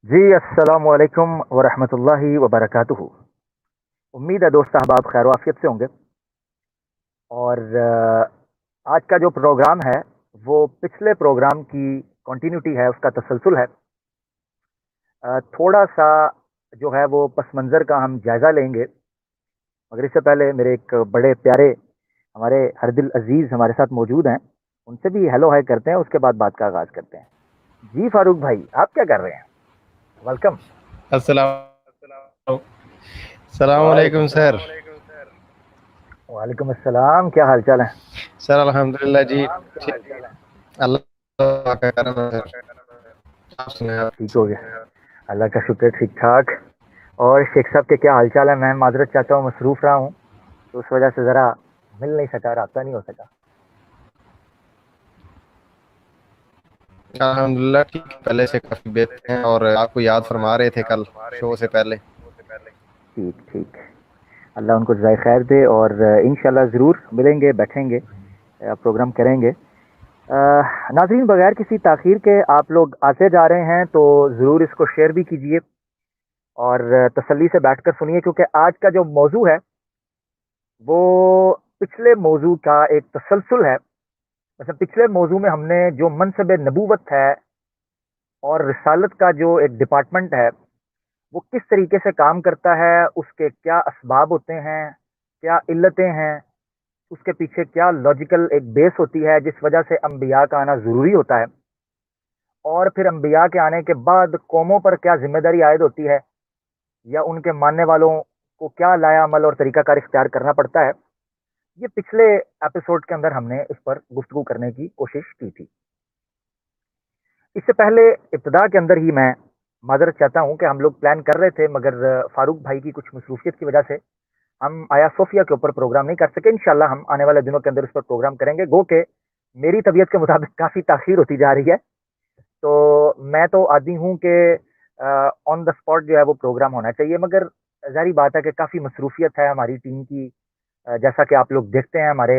جی السلام علیکم ورحمۃ اللہ وبرکاتہ۔ امید ہے دوست احباب خیر و عافیت سے ہوں گے، اور آج کا جو پروگرام ہے وہ پچھلے پروگرام کی کنٹینیوٹی ہے، اس کا تسلسل ہے۔ تھوڑا سا جو ہے وہ پس منظر کا ہم جائزہ لیں گے، مگر اس سے پہلے میرے ایک بڑے پیارے ہمارے ہر دل عزیز ہمارے ساتھ موجود ہیں، ان سے بھی ہیلو ہائی کرتے ہیں، اس کے بعد بات کا آغاز کرتے ہیں۔ جی فاروق بھائی، آپ کیا کر رہے ہیں؟ ویلکم۔ السلام السلام وعلیکم علیکم سر۔ السلام۔ وعلیکم السلام، کیا حال چال ہے؟ سر الحمدللہ جی ٹھیک، اللہ کا کرم ہے سر۔ آپ سنائیں آپ۔ ٹھیک ہو گیا، اللہ کا شکر، ٹھیک ٹھاک۔ اور شیخ صاحب کے کیا حال چال ہے؟ میں معذرت چاہتا ہوں، مصروف رہا ہوں تو اس وجہ سے ذرا مل نہیں سکا، رابطہ نہیں ہو سکا۔ الحمدللہ ٹھیک، پہلے سے کافی بہتر ہیں، اور آپ کو یاد فرما رہے تھے کل شو سے پہلے۔ ٹھیک ٹھیک، اللہ ان کو جزائے خیر دے، اور انشاءاللہ ضرور ملیں گے، بیٹھیں گے، پروگرام کریں گے۔ ناظرین، بغیر کسی تاخیر کے آپ لوگ آتے جا رہے ہیں تو ضرور اس کو شیئر بھی کیجئے اور تسلی سے بیٹھ کر سنیے، کیونکہ آج کا جو موضوع ہے وہ پچھلے موضوع کا ایک تسلسل ہے۔ مثلا پچھلے موضوع میں ہم نے جو منصب نبوت ہے اور رسالت کا جو ایک ڈپارٹمنٹ ہے وہ کس طریقے سے کام کرتا ہے، اس کے کیا اسباب ہوتے ہیں، کیا علتیں ہیں، اس کے پیچھے کیا لاجیکل ایک بیس ہوتی ہے جس وجہ سے انبیاء کا آنا ضروری ہوتا ہے، اور پھر انبیاء کے آنے کے بعد قوموں پر کیا ذمہ داری عائد ہوتی ہے، یا ان کے ماننے والوں کو کیا لایا عمل اور طریقہ کار اختیار کرنا پڑتا ہے۔ یہ پچھلے ایپیسوڈ کے اندر ہم نے اس پر گفتگو کرنے کی کوشش کی تھی۔ اس سے پہلے ابتدا کے اندر ہی میں معذرت چاہتا ہوں کہ ہم لوگ پلان کر رہے تھے، مگر فاروق بھائی کی کچھ مصروفیت کی وجہ سے ہم آیا صوفیہ کے اوپر پروگرام نہیں کر سکے۔ انشاءاللہ ہم آنے والے دنوں کے اندر اس پر پروگرام کریں گے، گو کہ میری طبیعت کے مطابق کافی تاخیر ہوتی جا رہی ہے، تو میں تو عادی ہوں کہ آن دا اسپاٹ جو ہے وہ پروگرام ہونا چاہیے، مگر ظاہری بات ہے کہ کافی مصروفیت ہے ہماری ٹیم کی۔ جیسا کہ آپ لوگ دیکھتے ہیں ہمارے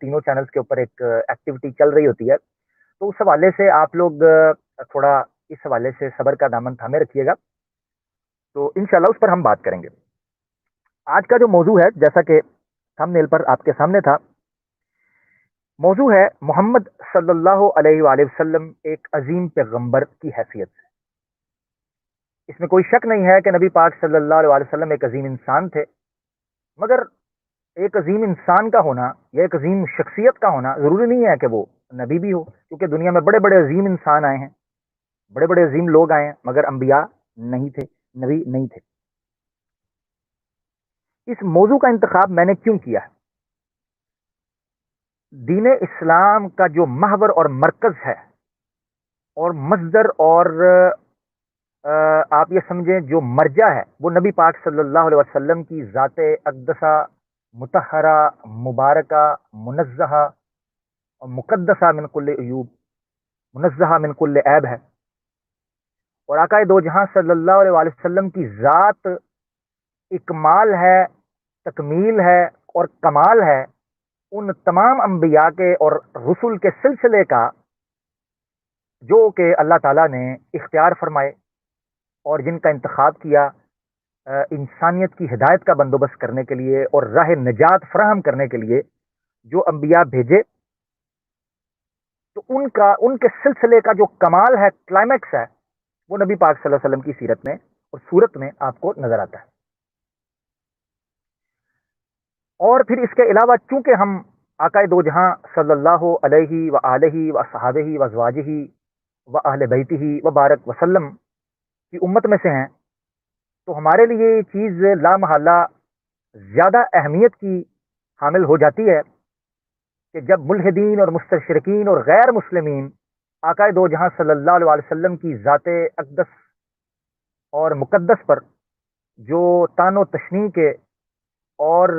تینوں چینلز کے اوپر ایک ایکٹیویٹی چل رہی ہوتی ہے، تو اس حوالے سے آپ لوگ تھوڑا اس حوالے سے صبر کا دامن تھامے رکھیے گا، تو انشاءاللہ اس پر ہم بات کریں گے۔ آج کا جو موضوع ہے، جیسا کہ تھم نیل پر آپ کے سامنے تھا، موضوع ہے محمد صلی اللہ علیہ وآلہ وسلم ایک عظیم پیغمبر کی حیثیت سے۔ اس میں کوئی شک نہیں ہے کہ نبی پاک صلی اللہ علیہ وسلم ایک عظیم انسان تھے، مگر ایک عظیم انسان کا ہونا یا ایک عظیم شخصیت کا ہونا ضروری نہیں ہے کہ وہ نبی بھی ہو، کیونکہ دنیا میں بڑے بڑے عظیم انسان آئے ہیں، بڑے بڑے عظیم لوگ آئے ہیں، مگر انبیاء نہیں تھے، نبی نہیں تھے۔ اس موضوع کا انتخاب میں نے کیوں کیا ہے؟ دین اسلام کا جو محور اور مرکز ہے اور مصدر اور آپ یہ سمجھیں جو مرجع ہے، وہ نبی پاک صلی اللہ علیہ وسلم کی ذات اقدسہ، مطہرہ، مبارکہ، منزہہ اور مقدسہ من کل عیوب، منزہہ من کل عیب ہے، اور آقا دو جہاں صلی اللہ علیہ وآلہ وسلم کی ذات اکمال ہے، تکمیل ہے اور کمال ہے ان تمام انبیاء کے اور رسول کے سلسلے کا، جو کہ اللہ تعالیٰ نے اختیار فرمائے اور جن کا انتخاب کیا انسانیت کی ہدایت کا بندوبست کرنے کے لیے اور راہ نجات فراہم کرنے کے لیے جو انبیاء بھیجے، تو ان کے سلسلے کا جو کمال ہے، کلائمیکس ہے، وہ نبی پاک صلی اللہ علیہ وسلم کی سیرت میں اور صورت میں آپ کو نظر آتا ہے۔ اور پھر اس کے علاوہ چونکہ ہم آقا دو جہاں صلی اللہ علیہ وآلہ وصحابہ وازواجہ و اہل بیتہ وبارک وسلم کی امت میں سے ہیں، تو ہمارے لیے یہ چیز لا محالہ زیادہ اہمیت کی حامل ہو جاتی ہے کہ جب ملحدین اور مستشرقین اور غیر مسلمین آقا دو جہاں صلی اللہ علیہ وسلم کی ذات اقدس اور مقدس پر جو تان و تشنیع کے اور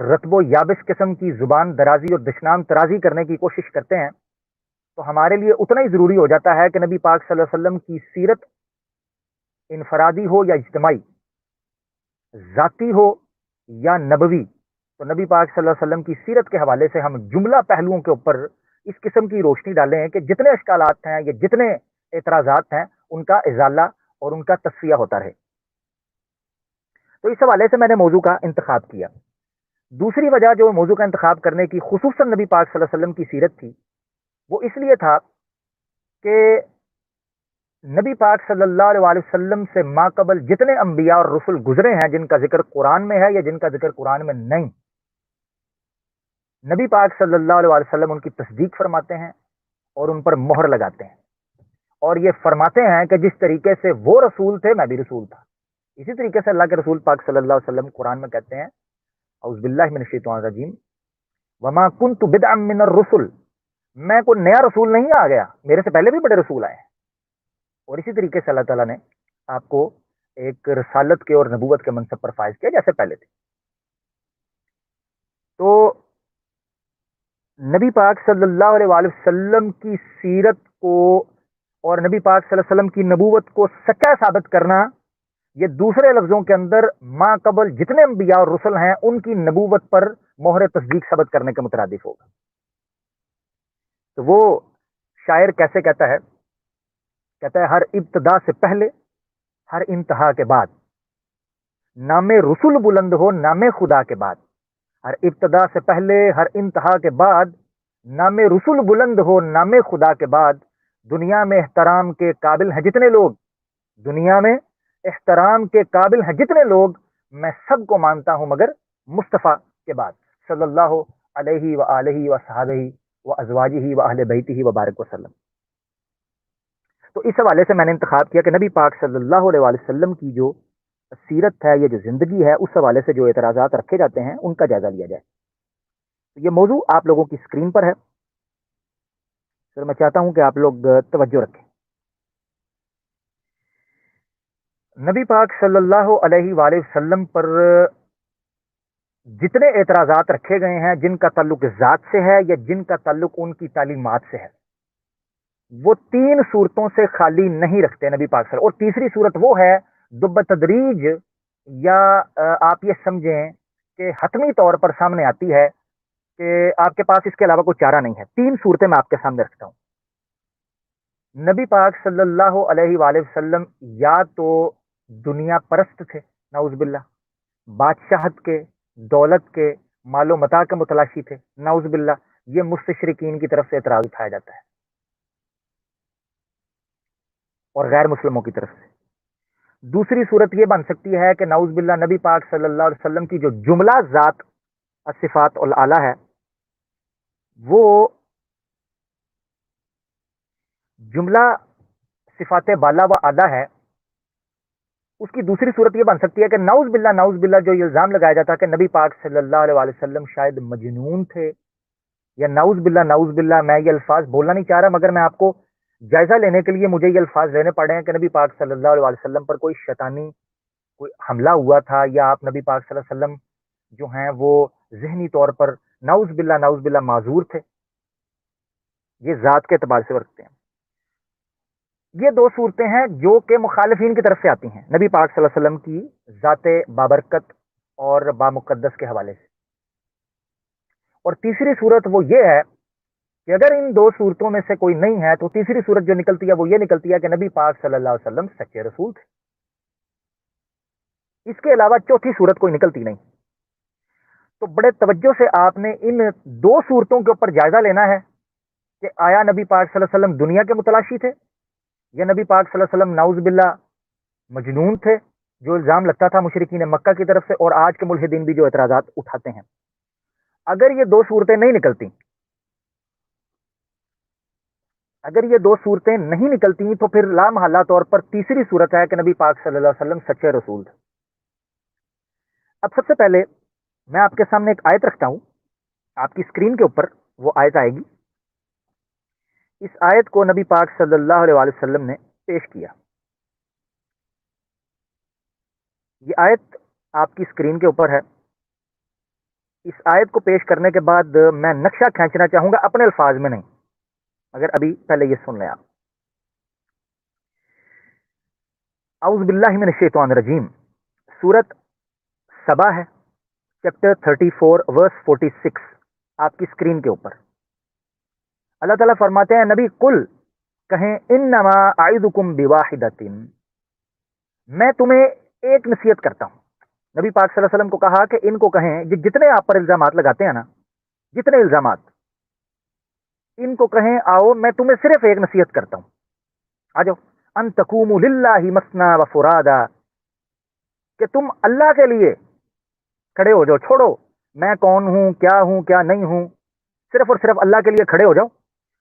رتب و یابس قسم کی زبان درازی اور دشنام ترازی کرنے کی کوشش کرتے ہیں، تو ہمارے لیے اتنا ہی ضروری ہو جاتا ہے کہ نبی پاک صلی اللہ علیہ وسلم کی سیرت انفرادی ہو یا اجتماعی، ذاتی ہو یا نبوی، تو نبی پاک صلی اللہ علیہ وسلم کی سیرت کے حوالے سے ہم جملہ پہلوؤں کے اوپر اس قسم کی روشنی ڈالیں کہ جتنے اشکالات ہیں یا جتنے اعتراضات ہیں ان کا ازالہ اور ان کا تصفیہ ہوتا رہے. تو اس حوالے سے میں نے موضوع کا انتخاب کیا. دوسری وجہ جو موضوع کا انتخاب کرنے کی خصوصاً نبی پاک صلی اللہ علیہ وسلم کی سیرت تھی، وہ اس لیے تھا کہ نبی پاک صلی اللہ علیہ وسلم سے ماقبل جتنے انبیاء اور رسل گزرے ہیں جن کا ذکر قرآن میں ہے یا جن کا ذکر قرآن میں نہیں، نبی پاک صلی اللہ علیہ وسلم ان کی تصدیق فرماتے ہیں اور ان پر مہر لگاتے ہیں، اور یہ فرماتے ہیں کہ جس طریقے سے وہ رسول تھے میں بھی رسول تھا. اسی طریقے سے اللہ کے رسول پاک صلی اللہ علیہ وسلم قرآن میں کہتے ہیں اعوذ باللہ من الشیطان الرجیم وما کنت بدعا من الرسل، میں کوئی نیا رسول نہیں آ گیا، میرے سے پہلے بھی بڑے رسول آئے ہیں. اور اسی طریقے سے اللہ تعالیٰ نے آپ کو ایک رسالت کے اور نبوت کے منصب پر فائز کیا جیسے پہلے تھے. تو نبی پاک صلی اللہ علیہ وآلہ وسلم کی سیرت کو اور نبی پاک صلی اللہ علیہ وسلم کی نبوت کو سچا ثابت کرنا، یہ دوسرے لفظوں کے اندر ما قبل جتنے انبیاء اور رسل ہیں ان کی نبوت پر مہر تصدیق ثابت کرنے کے مترادف ہوگا. تو وہ شاعر کیسے کہتا ہے ہر ابتدا سے پہلے ہر انتہا کے بعد نام رسول بلند ہو نام خدا کے بعد. ہر ابتدا سے پہلے ہر انتہا کے بعد نام رسول بلند ہو نام خدا کے بعد. دنیا میں احترام کے قابل ہیں جتنے لوگ، دنیا میں احترام کے قابل ہیں جتنے لوگ، میں سب کو مانتا ہوں مگر مصطفیٰ کے بعد صلی اللہ علیہ وآلہ وصحبہ وازواجہ واہل بیتہ وبارک وسلم. تو اس حوالے سے میں نے انتخاب کیا کہ نبی پاک صلی اللہ علیہ وآلہ وسلم کی جو سیرت ہے، یہ جو زندگی ہے، اس حوالے سے جو اعتراضات رکھے جاتے ہیں ان کا جائزہ لیا جائے. یہ موضوع آپ لوگوں کی اسکرین پر ہے، سر میں چاہتا ہوں کہ آپ لوگ توجہ رکھیں. نبی پاک صلی اللہ علیہ وآلہ وسلم پر جتنے اعتراضات رکھے گئے ہیں جن کا تعلق ذات سے ہے یا جن کا تعلق ان کی تعلیمات سے ہے، وہ تین صورتوں سے خالی نہیں رکھتے نبی پاک صلی اللہ علیہ وسلم. اور تیسری صورت وہ ہے جو بتدریج یا آپ یہ سمجھیں کہ حتمی طور پر سامنے آتی ہے کہ آپ کے پاس اس کے علاوہ کوئی چارہ نہیں ہے. تین صورتیں میں آپ کے سامنے رکھتا ہوں. نبی پاک صلی اللہ علیہ وآلہ وسلم یا تو دنیا پرست تھے نعوذ باللہ، بادشاہت کے، دولت کے، مال و متاع کے متلاشی تھے نعوذ باللہ. یہ مستشرقین کی طرف سے اعتراض اٹھایا جاتا ہے اور غیر مسلموں کی طرف سے. دوسری صورت یہ بن سکتی ہے کہ نعوذ باللہ نبی پاک صلی اللہ علیہ وسلم کی جو جملہ ذات صفات الاعلی ہے، وہ جملہ صفات بالا و اعلی ہے، اس کی دوسری صورت یہ بن سکتی ہے کہ نعوذ باللہ جو یہ الزام لگایا جاتا ہے کہ نبی پاک صلی اللہ علیہ وآلہ وسلم شاید مجنون تھے، یا نعوذ باللہ میں یہ الفاظ بولنا نہیں چاہ رہا مگر میں آپ کو جائزہ لینے کے لیے مجھے یہ الفاظ لینے پڑے ہیں کہ نبی پاک صلی اللہ علیہ وسلم پر کوئی شیطانی کوئی حملہ ہوا تھا، یا آپ نبی پاک صلی اللہ علیہ وسلم جو ہیں وہ ذہنی طور پر نعوذ باللہ معذور تھے. یہ ذات کے اعتبار سے رکھتے ہیں. یہ دو صورتیں ہیں جو کہ مخالفین کی طرف سے آتی ہیں نبی پاک صلی اللہ علیہ وسلم کی ذات بابرکت اور بامقدس کے حوالے سے. اور تیسری صورت وہ یہ ہے کہ اگر ان دو صورتوں میں سے کوئی نہیں ہے تو تیسری صورت جو نکلتی ہے وہ یہ نکلتی ہے کہ نبی پاک صلی اللہ علیہ وسلم سچے رسول تھے. اس کے علاوہ چوتھی صورت کوئی نکلتی نہیں. تو بڑے توجہ سے آپ نے ان دو صورتوں کے اوپر جائزہ لینا ہے کہ آیا نبی پاک صلی اللہ علیہ وسلم دنیا کے متلاشی تھے یا نبی پاک صلی اللہ علیہ وسلم نعوذ باللہ مجنون تھے، جو الزام لگتا تھا مشرکین مکہ کی طرف سے اور آج کے ملحدین بھی جو اعتراضات اٹھاتے ہیں. اگر یہ دو صورتیں نہیں نکلتی، اگر یہ دو صورتیں نہیں نکلتی تو پھر لا محالہ طور پر تیسری صورت ہے کہ نبی پاک صلی اللہ علیہ وسلم سچے رسول تھے. اب سب سے پہلے میں آپ کے سامنے ایک آیت رکھتا ہوں، آپ کی اسکرین کے اوپر وہ آیت آئے گی. اس آیت کو نبی پاک صلی اللہ علیہ وآلہ وسلم نے پیش کیا. یہ آیت آپ کی اسکرین کے اوپر ہے. اس آیت کو پیش کرنے کے بعد میں نقشہ کھینچنا چاہوں گا، اپنے الفاظ میں نہیں، مگر ابھی پہلے یہ سن لیں آپ. اعوذ باللہ من الشیطان الرجیم، سورت سبا ہے، چیپٹر 34 ورس 46 آپ کی اسکرین کے اوپر. اللہ تعالیٰ فرماتے ہیں نبی قل کہیں انما اعظکم بواحدۃ، میں تمہیں ایک نصیحت کرتا ہوں. نبی پاک صلی اللہ علیہ وسلم کو کہا کہ ان کو کہیں جتنے آپ پر الزامات لگاتے ہیں نا، جتنے الزامات، ان کو کہیں آؤ میں تمہیں صرف ایک نصیحت کرتا ہوں، آ جاؤ. ان تقوموا للہ مثنا و فرادا، کہ تم اللہ کے لیے کھڑے ہو جاؤ. چھوڑو میں کون ہوں کیا نہیں ہوں، صرف اور صرف اللہ کے لیے کھڑے ہو جاؤ.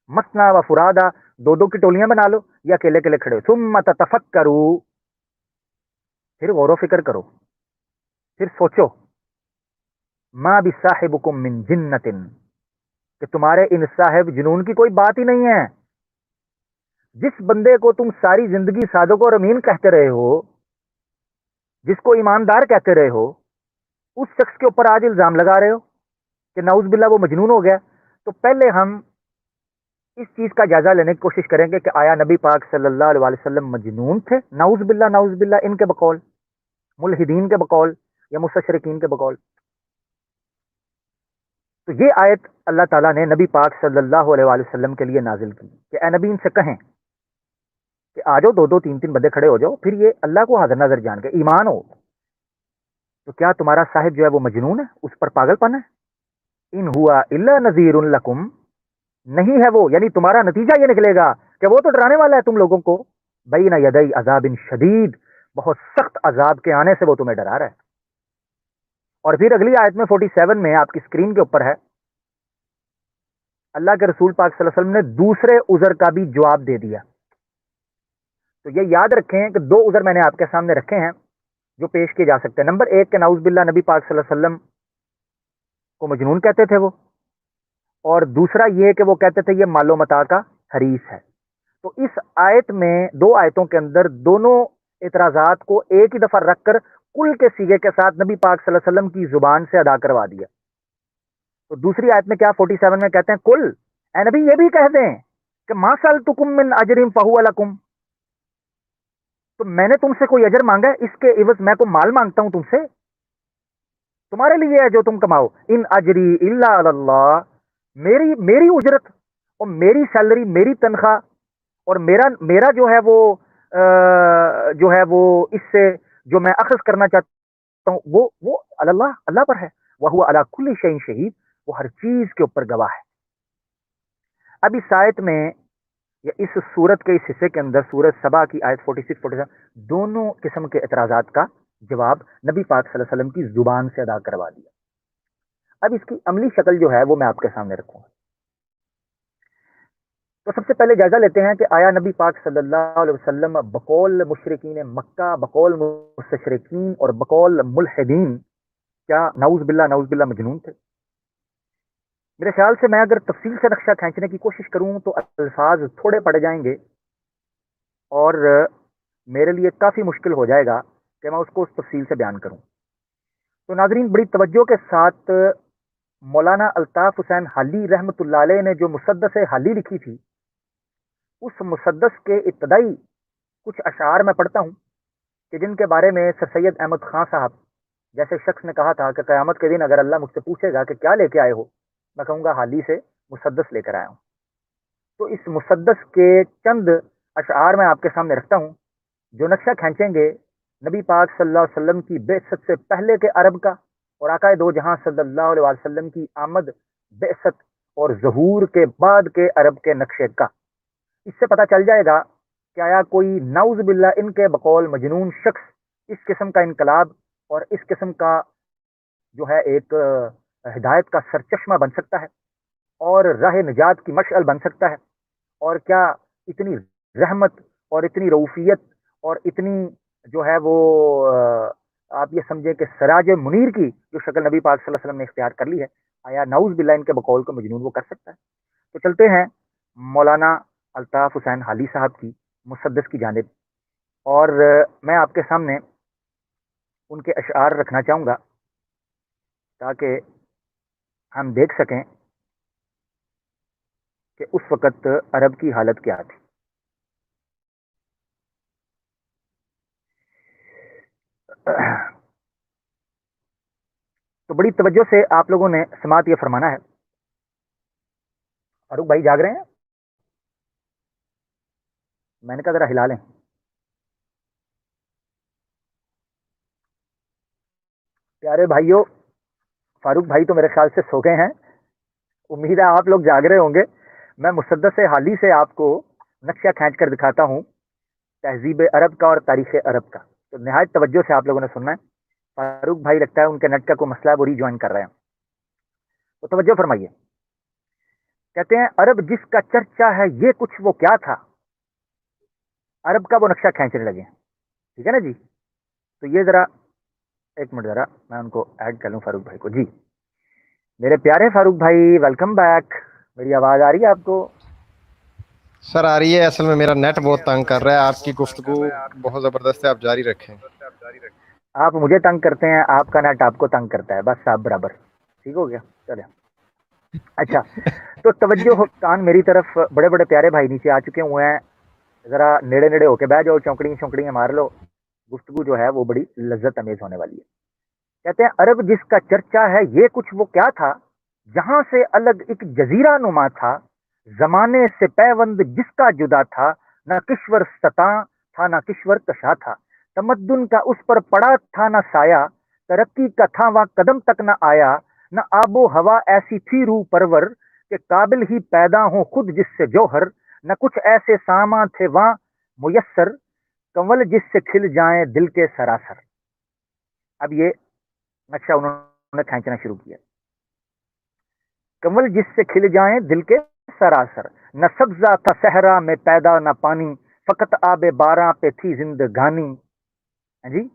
مثنا و فرادا، دو دو کی ٹولیاں بنا لو یا اکیلے اکیلے کھڑے ہو. ثم تتفکروا، پھر غور و فکر کرو، پھر سوچو. ما بصاحبکم من جنت، کہ تمہارے ان صاحب جنون کی کوئی بات ہی نہیں ہے. جس بندے کو تم ساری زندگی صادق اور امین کہتے رہے ہو، جس کو ایماندار کہتے رہے ہو، اس شخص کے اوپر آج الزام لگا رہے ہو کہ نعوذ باللہ وہ مجنون ہو گیا. تو پہلے ہم اس چیز کا جائزہ لینے کی کوشش کریں گے کہ آیا نبی پاک صلی اللہ علیہ وسلم مجنون تھے؟ نعوذ باللہ، نعوذ باللہ، ان کے بقول، ملحدین کے بقول یا مستشرقین کے بقول. تو یہ آیت اللہ تعالیٰ نے نبی پاک صلی اللہ علیہ وسلم کے لیے نازل کی کہ اے نبی ان سے کہیں کہ آ جاؤ، دو دو تین تین بندے کھڑے ہو جاؤ، پھر یہ اللہ کو حاضر نظر جان کے ایمان ہو. تو کیا تمہارا صاحب جو ہے وہ مجنون ہے؟ اس پر پاگل پن ہے؟ ان ہوا الا نذیر لکم، نہیں ہے وہ، یعنی تمہارا نتیجہ یہ نکلے گا کہ وہ تو ڈرانے والا ہے تم لوگوں کو. بین یدی عذاب شدید، بہت سخت عذاب کے آنے سے وہ تمہیں ڈرا رہا ہے. اور پھر اگلی آیت میں 47 میں آپ کی اسکرین کے اوپر ہے، اللہ کے رسول پاک صلی اللہ علیہ وسلم نے دوسرے عذر کا بھی جواب دے دیا. تو یہ یاد رکھیں کہ دو عذر میں نے آپ کے سامنے رکھے ہیں جو پیش کیے جا سکتے ہیں. نمبر ایک کہ نعوذ باللہ نبی پاک صلی اللہ علیہ وسلم کو مجنون کہتے تھے وہ، اور دوسرا یہ کہ وہ کہتے تھے یہ مال و متاع کا حریث ہے. تو اس آیت میں، دو آیتوں کے اندر، دونوں اعتراضات کو ایک ہی دفعہ رکھ کر کل کے سیغے کے ساتھ نبی پاک صلی اللہ علیہ وسلم کی زبان سے ادا کروا دیا. تو دوسری آیت میں کیا 47 میں کہتے ہیں، کل اے نبی یہ بھی کہہ دیں کہ ما سألتکم من اجر فہو لکم، تو میں نے تم سے کوئی اجر مانگا ہے؟ اس کے عوض میں کو مال مانگتا ہوں تم سے، تمہارے لیے ہے جو تم کماؤ. ان اجری الا علی اللہ، میری اجرت اور میری سیلری، میری تنخواہ اور میرا جو ہے وہ جو ہے وہ اس سے جو میں اخذ کرنا چاہتا ہوں وہ اللہ، اللہ پر ہے. وہو علی کل شیء شہید، وہ ہر چیز کے اوپر گواہ ہے. اب اس آیت میں یا اس سورت کے اس حصے کے اندر، سورت سبا کی آیت 46 47، دونوں قسم کے اعتراضات کا جواب نبی پاک صلی اللہ علیہ وسلم کی زبان سے ادا کروا دیا. اب اس کی عملی شکل جو ہے وہ میں آپ کے سامنے رکھوں گا. تو سب سے پہلے جائزہ لیتے ہیں کہ آیا نبی پاک صلی اللہ علیہ وسلم بقول مشرکین مکہ، بقول مستشرقین اور بقول ملحدین، کیا نعوذ باللہ مجنون تھے؟ میرے خیال سے میں اگر تفصیل سے نقشہ کھینچنے کی کوشش کروں تو الفاظ تھوڑے پڑ جائیں گے اور میرے لیے کافی مشکل ہو جائے گا کہ میں اس کو اس تفصیل سے بیان کروں. تو ناظرین بڑی توجہ کے ساتھ مولانا الطاف حسین حالی رحمۃ اللہ علیہ نے جو مسدس حالی لکھی تھی، اس مسدس کے ابتدائی کچھ اشعار میں پڑھتا ہوں کہ جن کے بارے میں سر سید احمد خان صاحب جیسے شخص نے کہا تھا کہ قیامت کے دن اگر اللہ مجھ سے پوچھے گا کہ کیا لے کے آئے ہو، میں کہوں گا حالی سے مسدس لے کر آیا ہوں. تو اس مسدس کے چند اشعار میں آپ کے سامنے رکھتا ہوں جو نقشہ کھینچیں گے نبی پاک صلی اللہ علیہ وسلم کی بعثت سے پہلے کے عرب کا اور آقا دو جہاں صلی اللہ علیہ وسلم کی آمد، بعثت اور ظہور کے بعد کے عرب کے نقشے کا. اس سے پتہ چل جائے گا کہ آیا کوئی نعوذ باللہ ان کے بقول مجنون شخص اس قسم کا انقلاب اور اس قسم کا جو ہے ایک ہدایت کا سرچشمہ بن سکتا ہے اور راہ نجات کی مشعل بن سکتا ہے، اور کیا اتنی رحمت اور اتنی رؤوفیت اور اتنی جو ہے وہ آپ یہ سمجھیں کہ سراج منیر کی جو شکل نبی پاک صلی اللہ علیہ وسلم نے اختیار کر لی ہے، آیا نعوذ باللہ ان کے بقول کو مجنون وہ کر سکتا ہے؟ تو چلتے ہیں مولانا الطاف حسین حالی صاحب کی مسدس کی جانب، اور میں آپ کے سامنے ان کے اشعار رکھنا چاہوں گا تاکہ ہم دیکھ سکیں کہ اس وقت عرب کی حالت کیا تھی. تو بڑی توجہ سے آپ لوگوں نے سماعت یہ فرمانا ہے. فاروق بھائی جاگ رہے ہیں؟ میں نے کہا ذرا ہلا لیں. پیارے بھائیوں، فاروق بھائی تو میرے خیال سے سو گئے ہیں، امید ہے آپ لوگ جاگ رہے ہوں گے. میں مسدس حالی سے آپ کو نقشہ کھینچ کر دکھاتا ہوں تہذیب عرب کا اور تاریخ عرب کا. تو نہایت توجہ سے آپ لوگوں نے سننا ہے. فاروق بھائی لگتا ہے ان کے نیٹ کا کوئی مسئلہ ہے، وہ ری جوائن کر رہے ہیں، تو توجہ فرمائیے. کہتے ہیں عرب جس کا چرچا ہے یہ کچھ وہ کیا تھا. عرب کا وہ نقشہ کھینچنے لگے. ٹھیک ہے نا جی. تو یہ ذرا ایک منٹ، ذرا میں ان کو ایڈ کر لوں فاروق بھائی کو. جی میرے پیارے فاروق بھائی، ویلکم بیک. میری آواز آ رہی ہے آپ کو؟ سر آ رہی ہے. اصل میں میرا نیٹ بہت تنگ کر رہا ہے. آپ کی گفتگو بہت زبردست ہے، آپ جاری رکھیں. آپ مجھے تنگ کرتے ہیں، آپ کا نیٹ آپ کو تنگ کرتا ہے، بس آپ برابر. ٹھیک ہو گیا، چلے. اچھا تو توجہ ہو کان میری طرف. بڑے بڑے پیارے بھائی نیچے آ چکے ہوئے ہیں، ذرا نیڑے نیڑے ہو کے بیٹھ جاؤ، چونکڑیاں مار لو. گفتگو جو ہے وہ بڑی لذت امیز ہونے والی ہے. کہتے ہیں عرب جس کا چرچا ہے یہ کچھ وہ کیا تھا، جہاں سے الگ ایک جزیرہ نما تھا، زمانے سے پیوند جس کا جدا تھا، نہ کشور ستا تھا نہ کشور کشا تھا، تمدن کا اس پر پڑا تھا نہ سایہ، ترقی کا تھا وہاں قدم تک نہ آیا، نہ آب و ہوا ایسی تھی روح پرور کہ قابل ہی پیدا ہوں خود جس سے جوہر، نہ کچھ ایسے سامان تھے وہاں میسر، کنول جس سے کھل جائیں دل کے سراسر. اب یہ نقشہ انہوں نے کھینچنا شروع کیا. کنول جس سے کھل جائیں دل کے سراسر، نہ سبزہ تھا صحرا میں پیدا نہ پانی، فقط آب باراں پہ تھی زندگانی. جی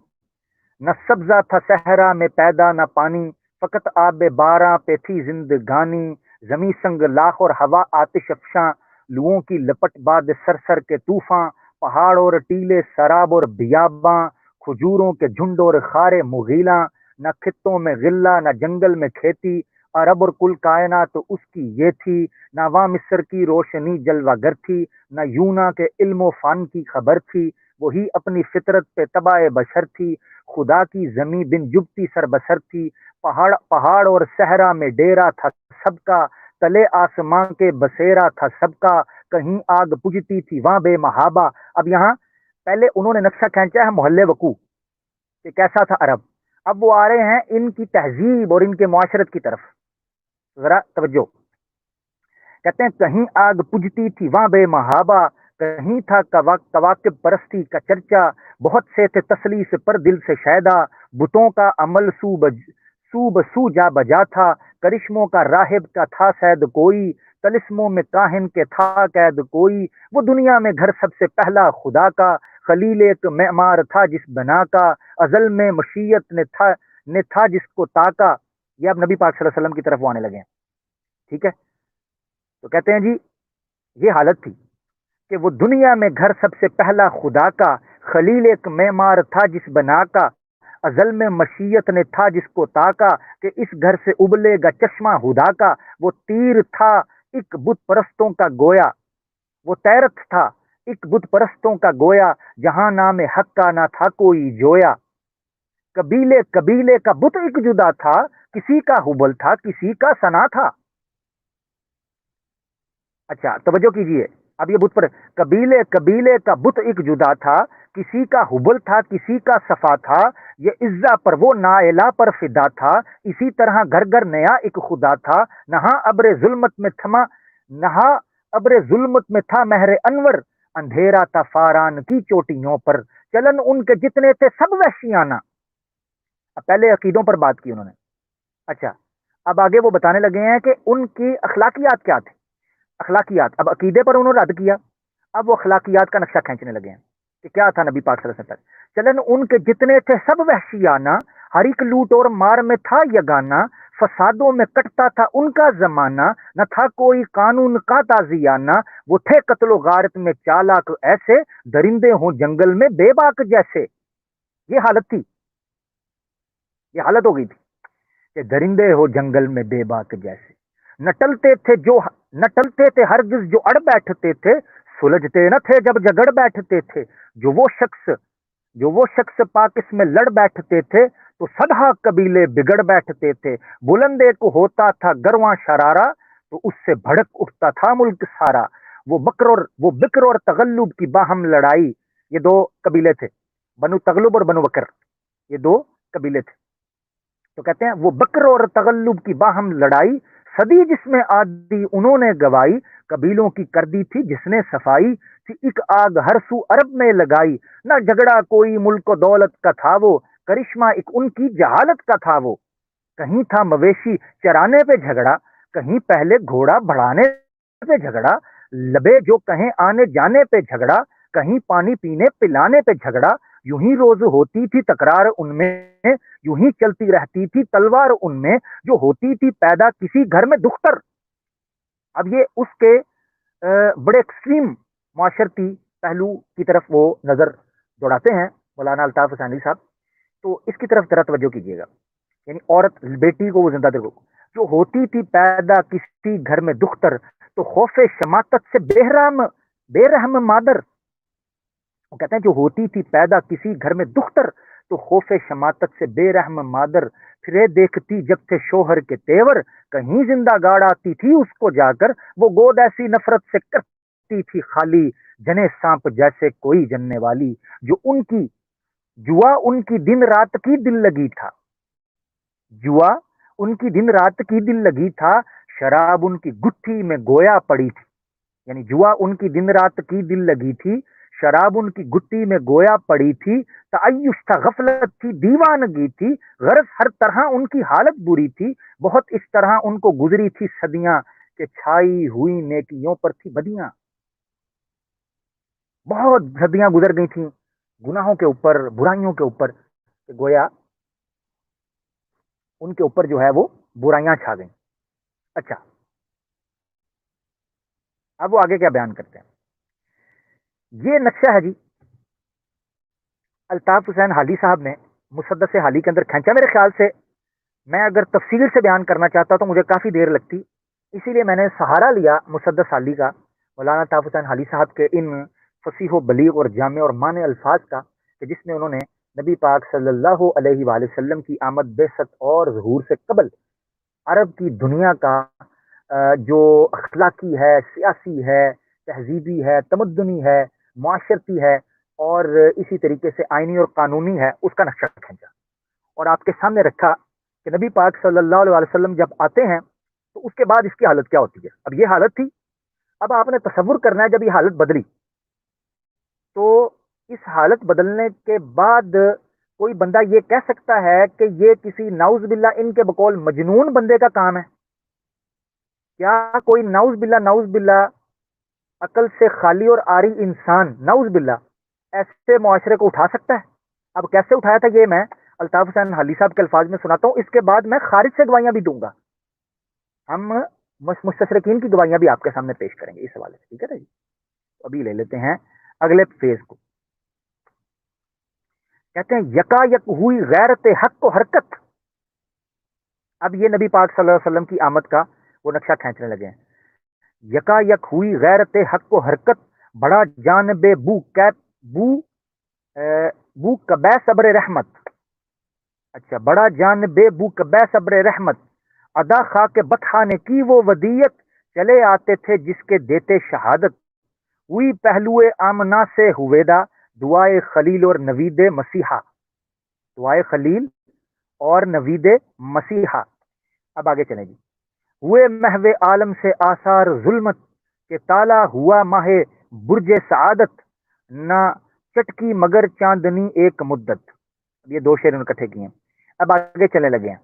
نہ سبزہ تھا صحرا میں پیدا نہ پانی، فقط آب باراں پہ تھی زندگانی، زمیں سنگ لاخ اور ہوا آتش افشاں، لوؤں کی لپٹ باد سر کے طوفاں، پہاڑ اور ٹیلے سراب اور بیاباں، کھجوروں کے جھنڈ اور خارے مغیلاں، نہ خطوں میں غلہ نہ جنگل میں کھیتی، عرب اور کل کائنات تو اس کی یہ تھی، نہ وہاں مصر کی روشنی جلوہ گر تھی، نہ یونا کے علم و فن کی خبر تھی، وہی اپنی فطرت پہ تباہ بشر تھی، خدا کی زمیں بن جبتی سر بسر تھی، پہاڑ اور صحرا میں ڈیرا تھا سب کا، تلے آسمان کے بسیرا تھا سب کا، کہیں آگ پجتی تھی وہاں بے محابہ. اب یہاں پہلے انہوں نے نقشہ کھینچا ہے محلے وقوع کہ کیسا تھا عرب. اب وہ آ رہے ہیں ان کی تہذیب اور ان کے معاشرت کی طرف. ذرا توجہ. کہتے ہیں کہیں آگ پجتی تھی وہاں بے محابہ، کہیں تھا کواکب پرستی کا چرچا، بہت سے تھے تسلیس پر دل سے شیدا، بتوں کا عمل سو جا بجا تھا، کرشموں کا راہب کا تھا سید کوئی، تلسموں میں کاہن کے تھا قید کوئی، وہ دنیا میں گھر سب سے پہلا خدا کا، خلیل ایک معمار تھا جس بنا کا، ازل میں مشیت نے تھا جس کو تاکا. یہ اب نبی پاک صلی اللہ علیہ وسلم کی طرف وہ آنے لگے ہیں. ٹھیک ہے. تو کہتے ہیں جی یہ حالت تھی کہ وہ دنیا میں گھر سب سے پہلا خدا کا، خلیل ایک معمار تھا جس بنا کا، ازل میں مشیت نے تھا جس کو تاکا، کہ اس گھر سے ابلے گا چشمہ ہدا کا، وہ تیر تھا ایک بت پرستوں کا گویا، وہ تیرت تھا ایک بت پرستوں کا گویا، جہاں نام حق کا نہ تھا کوئی جویا، قبیلے کا بت ایک جدا تھا، کسی کا حبل تھا کسی کا سنا تھا. اچھا توجہ کیجئے. اب یہ بت پر قبیلے کا بت ایک جدا تھا، کسی کا حبل تھا کسی کا صفا تھا، یہ عزا پر وہ نائلہ پر فدا تھا، اسی طرح گھر گھر نیا ایک خدا تھا، نہاں ابر ظلمت میں تھا مہر انور، اندھیرا تھا فاران کی چوٹیوں پر، چلن ان کے جتنے تھے سب وحشیانہ. اب پہلے عقیدوں پر بات کی انہوں نے. اچھا اب آگے وہ بتانے لگے ہیں کہ ان کی اخلاقیات کیا تھی. اخلاقیات، اب عقیدے پر انہوں نے رد کیا، اب وہ اخلاقیات کا نقشہ کھینچنے لگے ہیں کہ کیا تھا نبی پاک صلی اللہ علیہ وسلم. چلن ان کے جتنے تھے سب وحشیانہ، ہر ایک لوٹ اور مار میں تھا یگانہ، فسادوں میں کٹتا تھا ان کا زمانہ، نہ تھا کوئی قانون کا تازیانہ، وہ تھے قتل و غارت میں چالاک ایسے، درندے ہوں جنگل میں بے باک جیسے. یہ حالت تھی، یہ حالت ہو گئی تھی کہ درندے ہو جنگل میں بے باک جیسے، نہ ٹلتے تھے ہرگز جو اڑ بیٹھتے تھے، سلجھتے نہ تھے جب جگڑ بیٹھتے تھے، جو وہ شخص پاکس میں لڑ بیٹھتے تھے، تو سدھا قبیلے بگڑ بیٹھتے تھے، بلندے کو ہوتا تھا گرواں شرارہ، تو اس سے بھڑک اٹھتا تھا ملک سارا، وہ بکر اور تغلب کی باہم لڑائی، یہ دو قبیلے تھے، بنو تغلب اور بنو بکر، یہ دو قبیلے تھے. تو کہتے ہیں وہ بکر اور تغلب کی باہم لڑائی، صدی جس میں آدھی انہوں نے گوائی، قبیلوں کی کر دی تھی جس نے صفائی، تھی ایک آگ ہر سو عرب میں لگائی، نہ جھگڑا کوئی ملک و دولت کا تھا وہ، کرشمہ ایک ان کی جہالت کا تھا وہ. کہیں تھا مویشی چرانے پہ جھگڑا، کہیں پہلے گھوڑا بڑھانے پہ جھگڑا، لبے جو کہیں آنے جانے پہ جھگڑا، کہیں پانی پینے پلانے پہ جھگڑا، یوں ہی روز ہوتی تھی تکرار ان میں، یوں ہی چلتی رہتی تھی تلوار ان میں، جو ہوتی تھی پیدا کسی گھر میں دختر. اب یہ اس کے بڑے ایکسٹریم معاشرتی پہلو کی طرف وہ نظر دوڑاتے ہیں مولانا الطاف حسینی صاحب. تو اس کی طرف ذرا توجہ کیجیے گا. یعنی عورت بیٹی کو وہ زندہ دل کو جو ہوتی تھی پیدا کسی گھر میں دختر، تو خوف شماتت سے بے رحم مادر. وہ کہتے ہیں جو ہوتی تھی پیدا کسی گھر میں دختر، تو خوف شماتت سے بے رحم مادر، پھرے دیکھتی جب تھے شوہر کے تیور، کہیں زندہ گاڑ آتی تھی اس کو جا کر، وہ گود ایسی نفرت سے کرتی تھی خالی، جنے سانپ جیسے کوئی جننے والی. جو ان کی جوا ان کی دن رات کی دل لگی تھا، جوا ان کی دن رات کی دل لگی تھا، شراب ان کی گٹھی میں گویا پڑی تھی. یعنی جوا ان کی دن رات کی دل لگی تھی، شراب ان کی گٹی میں گویا پڑی تھی، تعیش تھا غفلت تھی دیوانگی تھی، غرض ہر طرح ان کی حالت بری تھی، بہت اس طرح ان کو گزری تھی صدیاں، کہ چھائی ہوئی نیکیوں پر تھی بدیاں. بہت صدیاں گزر گئی تھیں گناہوں کے اوپر، برائیوں کے اوپر، کہ گویا ان کے اوپر جو ہے وہ برائیاں چھا گئیں. اچھا، اب وہ آگے کیا بیان کرتے ہیں. یہ نقشہ ہے جی الطاف حسین حالی صاحب نے مسدس حالی کے اندر کھینچا. میرے خیال سے میں اگر تفصیل سے بیان کرنا چاہتا تو مجھے کافی دیر لگتی، اسی لیے میں نے سہارا لیا مسدس حالی کا، مولانا الطاف حسین حالی صاحب کے ان فصیح و بلیغ اور جامع اور معنی الفاظ کا، کہ جس میں انہوں نے نبی پاک صلی اللہ علیہ وآلہ وسلم کی آمد، بعثت اور ظہور سے قبل عرب کی دنیا کا جو اخلاقی ہے، سیاسی ہے، تہذیبی ہے، تمدنی ہے، معاشرتی ہے، اور اسی طریقے سے آئینی اور قانونی ہے، اس کا نقشہ کھینچا اور آپ کے سامنے رکھا کہ نبی پاک صلی اللہ علیہ وسلم جب آتے ہیں تو اس کے بعد اس کی حالت کیا ہوتی ہے. اب یہ حالت تھی، اب آپ نے تصور کرنا ہے جب یہ حالت بدلی تو اس حالت بدلنے کے بعد کوئی بندہ یہ کہہ سکتا ہے کہ یہ کسی نعوذ باللہ ان کے بقول مجنون بندے کا کام ہے؟ کیا کوئی نعوذ باللہ عقل سے خالی اور عاری انسان نعوذ باللہ ایسے معاشرے کو اٹھا سکتا ہے؟ اب کیسے اٹھایا تھا یہ میں الطاف حسین حالی صاحب کے الفاظ میں سناتا ہوں، اس کے بعد میں خارج سے گواہیاں بھی دوں گا. ہم مستشرقین کی گواہیاں بھی آپ کے سامنے پیش کریں گے اس حوالے سے، ٹھیک ہے نا جی. ابھی لے لیتے ہیں اگلے فیز کو. کہتے ہیں یکا یک ہوئی غیرت حق و حرکت. اب یہ نبی پاک صلی اللہ علیہ وسلم کی آمد کا وہ نقشہ کھینچنے لگے ہیں. یکا یک ہوئی غیرت حق و حرکت، بڑا جانب بو کبے صبر رحمت. اچھا، بڑا جانب بو کبے صبر رحمت، ادا خاک بطحا نے کی وہ ودیت، چلے آتے تھے جس کے دیتے شہادت، ہوئی پہلو آمنا سے ہویدا، دعائے خلیل اور نوید مسیحا. دعائے خلیل اور نوید مسیحا. اب آگے چلیں جی. ہوئے محو عالم سے آثار ظلمت، کہ تالا ہوا ماہ برج سعادت، نہ چٹکی مگر چاندنی ایک مدت. اب یہ دو شعر انہوں نے اکٹھے کیے ہیں. اب آگے چلنے لگے ہیں.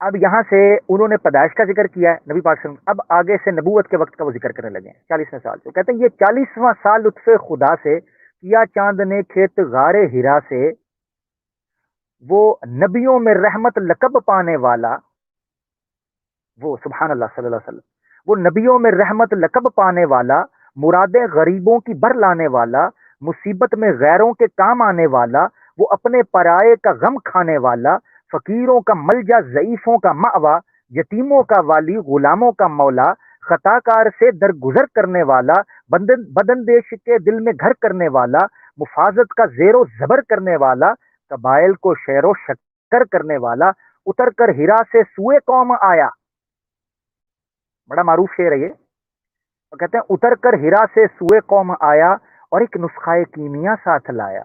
اب یہاں سے انہوں نے پیدائش کا ذکر کیا ہے نبی پاک صلی اللہ علیہ وسلم، اب آگے سے نبوت کے وقت کا وہ ذکر کرنے لگے ہیں 40ویں سال سے. کہتے ہیں یہ 40واں سال لطف خدا سے کیا چاند نے کھیت غار ہرا سے، وہ نبیوں میں رحمت لقب پانے والا، وہ سبحان اللہ صلی اللہ علیہ وسلم، وہ نبیوں میں رحمت لقب پانے والا، مرادیں غریبوں کی بھر لانے والا، مصیبت میں غیروں کے کام آنے والا، وہ اپنے پرائے کا غم کھانے والا، فقیروں کا ملجا، ضعیفوں کا مأوا، یتیموں کا والی، غلاموں کا مولا، خطا کار سے درگزر کرنے والا، بدن دیش کے دل میں گھر کرنے والا، مفازت کا زیر و زبر کرنے والا، قبائل کو شیر و شکر کرنے والا، اتر کر ہرا سے سوئے قوم آیا. بڑا معروف شعر ہے یہ. تو کہتے ہیں اتر کر ہرا سے سوئے قوم آیا اور ایک نسخہ کیمیا ساتھ لایا،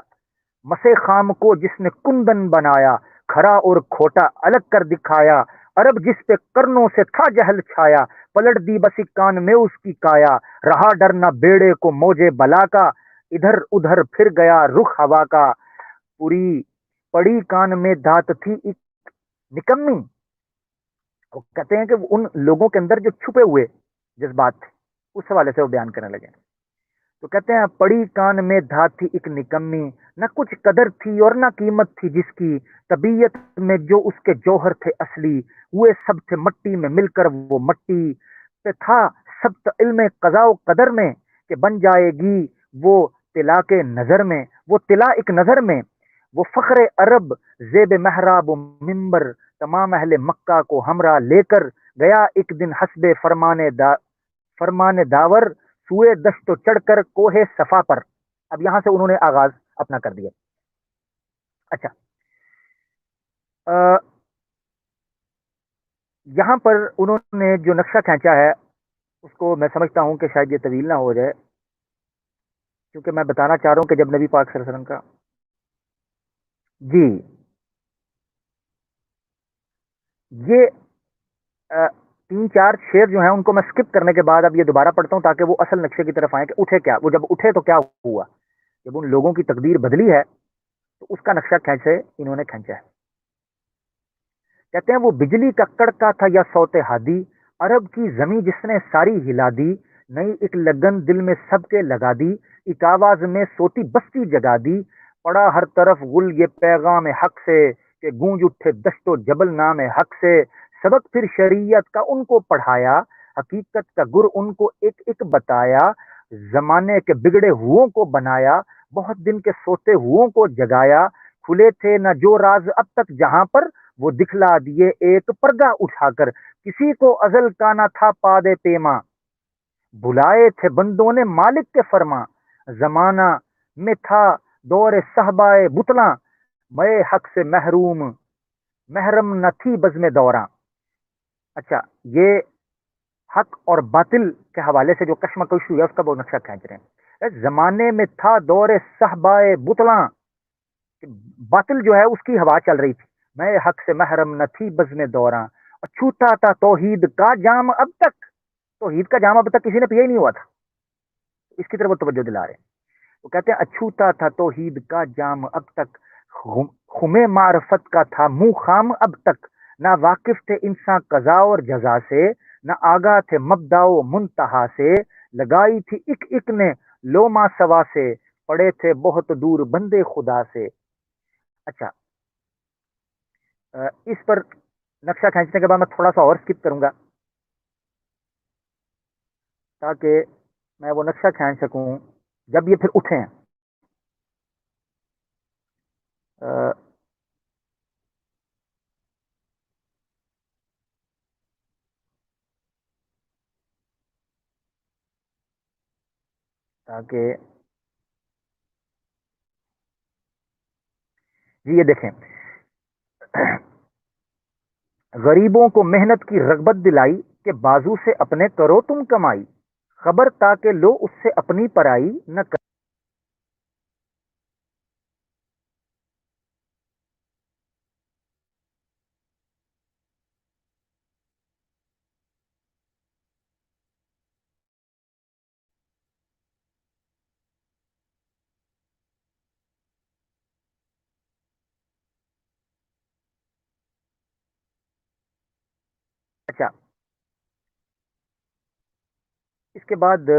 مسے خام کو جس نے کندن بنایا، کھرا اور کھوٹا الگ کر دکھایا، عرب جس پہ کرنوں سے تھا جہل چھایا، پلٹ دی بسی کان میں اس کی کایا، رہا ڈرنا بیڑے کو موجے بلا کا، ادھر ادھر پھر گیا رخ ہوا کا، پوری پڑی کان میں دھات تھی ایک نکمی۔ وہ کہتے ہیں کہ ان لوگوں کے اندر جو چھپے ہوئے جذبات تھے اس حوالے سے وہ بیان کرنے لگے، تو کہتے ہیں پڑی کان میں دھات تھی ایک نکمی، نہ کچھ قدر تھی اور نہ قیمت تھی جس کی، طبیعت میں جو اس کے جوہر تھے اصلی، ہوئے سب تھے مٹی میں مل کر وہ مٹی پہ تھا سب علم قضاء و قدر میں، کہ بن جائے گی وہ طلا کے نظر میں، وہ طلا ایک نظر میں، وہ فخر عرب زیب محراب و ممبر، تمام اہل مکہ کو ہمراہ لے کر گیا ایک دن حسب فرمان داور، سوئے دشت و چڑھ کر کوہ صفا پر۔ اب یہاں سے انہوں نے آغاز اپنا کر دیا۔ اچھا، یہاں پر انہوں نے جو نقشہ کھینچا ہے اس کو میں سمجھتا ہوں کہ شاید یہ طویل نہ ہو جائے، کیونکہ میں بتانا چاہ رہا ہوں کہ جب نبی پاک صلی اللہ علیہ وسلم کا جی یہ تین چار شعر جو ہیں ان کو میں سکپ کرنے کے بعد اب یہ دوبارہ پڑھتا ہوں تاکہ وہ اصل نقشے کی طرف آئیں کہ اٹھے کیا، وہ جب اٹھے تو کیا ہوا، جب ان لوگوں کی تقدیر بدلی ہے تو اس کا نقشہ کیسے انہوں نے کھینچا ہے۔ کہتے ہیں وہ بجلی کا کڑکا تھا یا صوت ہادی، عرب کی زمیں جس نے ساری ہلا دی، نئی ایک لگن دل میں سب کے لگا دی، ایک آواز میں سوتی بستی جگا دی، پڑا ہر طرف گل یہ پیغام حق سے، کہ گونج اٹھے دشت و جبل نام حق سے، سبق پھر شریعت کا ان کو پڑھایا، حقیقت کا گر ان کو ایک ایک بتایا، زمانے کے بگڑے ہووں کو بنایا، بہت دن کے سوتے ہووں کو جگایا، کھلے تھے نہ جو راز اب تک جہاں پر، وہ دکھلا دیے ایک پردہ اٹھا کر، کسی کو ازل کا نہ تھا پاد پیما، بلائے تھے بندوں نے مالک کے فرما، زمانہ میں تھا دور صحبائے بتلاں، میں حق سے محرم نہ تھی بزم دوراں۔ اچھا، یہ حق اور باطل کے حوالے سے جو کشمکش ہوئی ہے اس کا وہ نقشہ کھینچ رہے ہیں۔ زمانے میں تھا دور صحبائے بتلاں، باطل جو ہے اس کی ہوا چل رہی تھی، میں حق سے محرم نہ تھی بزم دوراں، اور چھوٹا تھا توحید کا جام اب تک، توحید کا جام اب تک کسی نے پیا ہی نہیں ہوا تھا، اس کی طرف وہ توجہ دلا رہے ہیں۔ وہ کہتے ہیں اچھوتا تھا توحید کا جام اب تک، خمے معرفت کا تھا منہ خام اب تک، نہ واقف تھے انسان قضا اور جزا سے، نہ آگاہ تھے مبدا و منتہا سے، لگائی تھی ایک ایک نے لوما سوا سے، پڑے تھے بہت دور بندے خدا سے۔ اچھا، اس پر نقشہ کھینچنے کے بعد میں تھوڑا سا اور سکپ کروں گا تاکہ میں وہ نقشہ کھینچ سکوں جب یہ پھر اٹھے ہیں۔ تاکہ جی یہ دیکھیں، غریبوں کو محنت کی رغبت دلائی، کہ بازو سے اپنے کرو تم کمائی، خبر تاکہ لو اس سے اپنی پرائی نہ کر۔ اچھا، اس کے بعد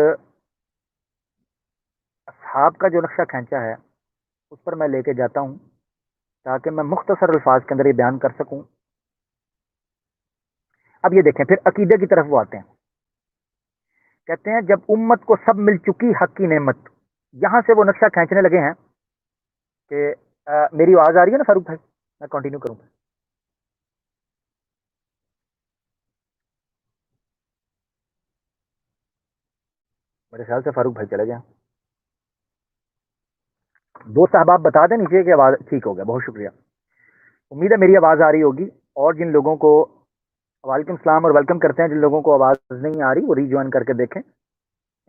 اصحاب کا جو نقشہ کھینچا ہے اس پر میں لے کے جاتا ہوں تاکہ میں مختصر الفاظ کے اندر یہ بیان کر سکوں۔ اب یہ دیکھیں، پھر عقیدے کی طرف وہ آتے ہیں، کہتے ہیں جب امت کو سب مل چکی حق کی نعمت، یہاں سے وہ نقشہ کھینچنے لگے ہیں کہ میری آواز آ رہی ہے نا فاروق بھائی؟ میں کنٹینیو کروں گا۔ میرے خیال سے فاروق بھائی چلے گئے، دو صاحب بتا دیں نیچے کہ آواز ٹھیک ہو گیا، بہت شکریہ، امید ہے میری آواز آ رہی ہوگی۔ اور جن لوگوں کو وعلیکم السلام اور ویلکم کرتے ہیں، جن لوگوں کو آواز نہیں آ رہی وہ ری جوائن کر کے دیکھیں۔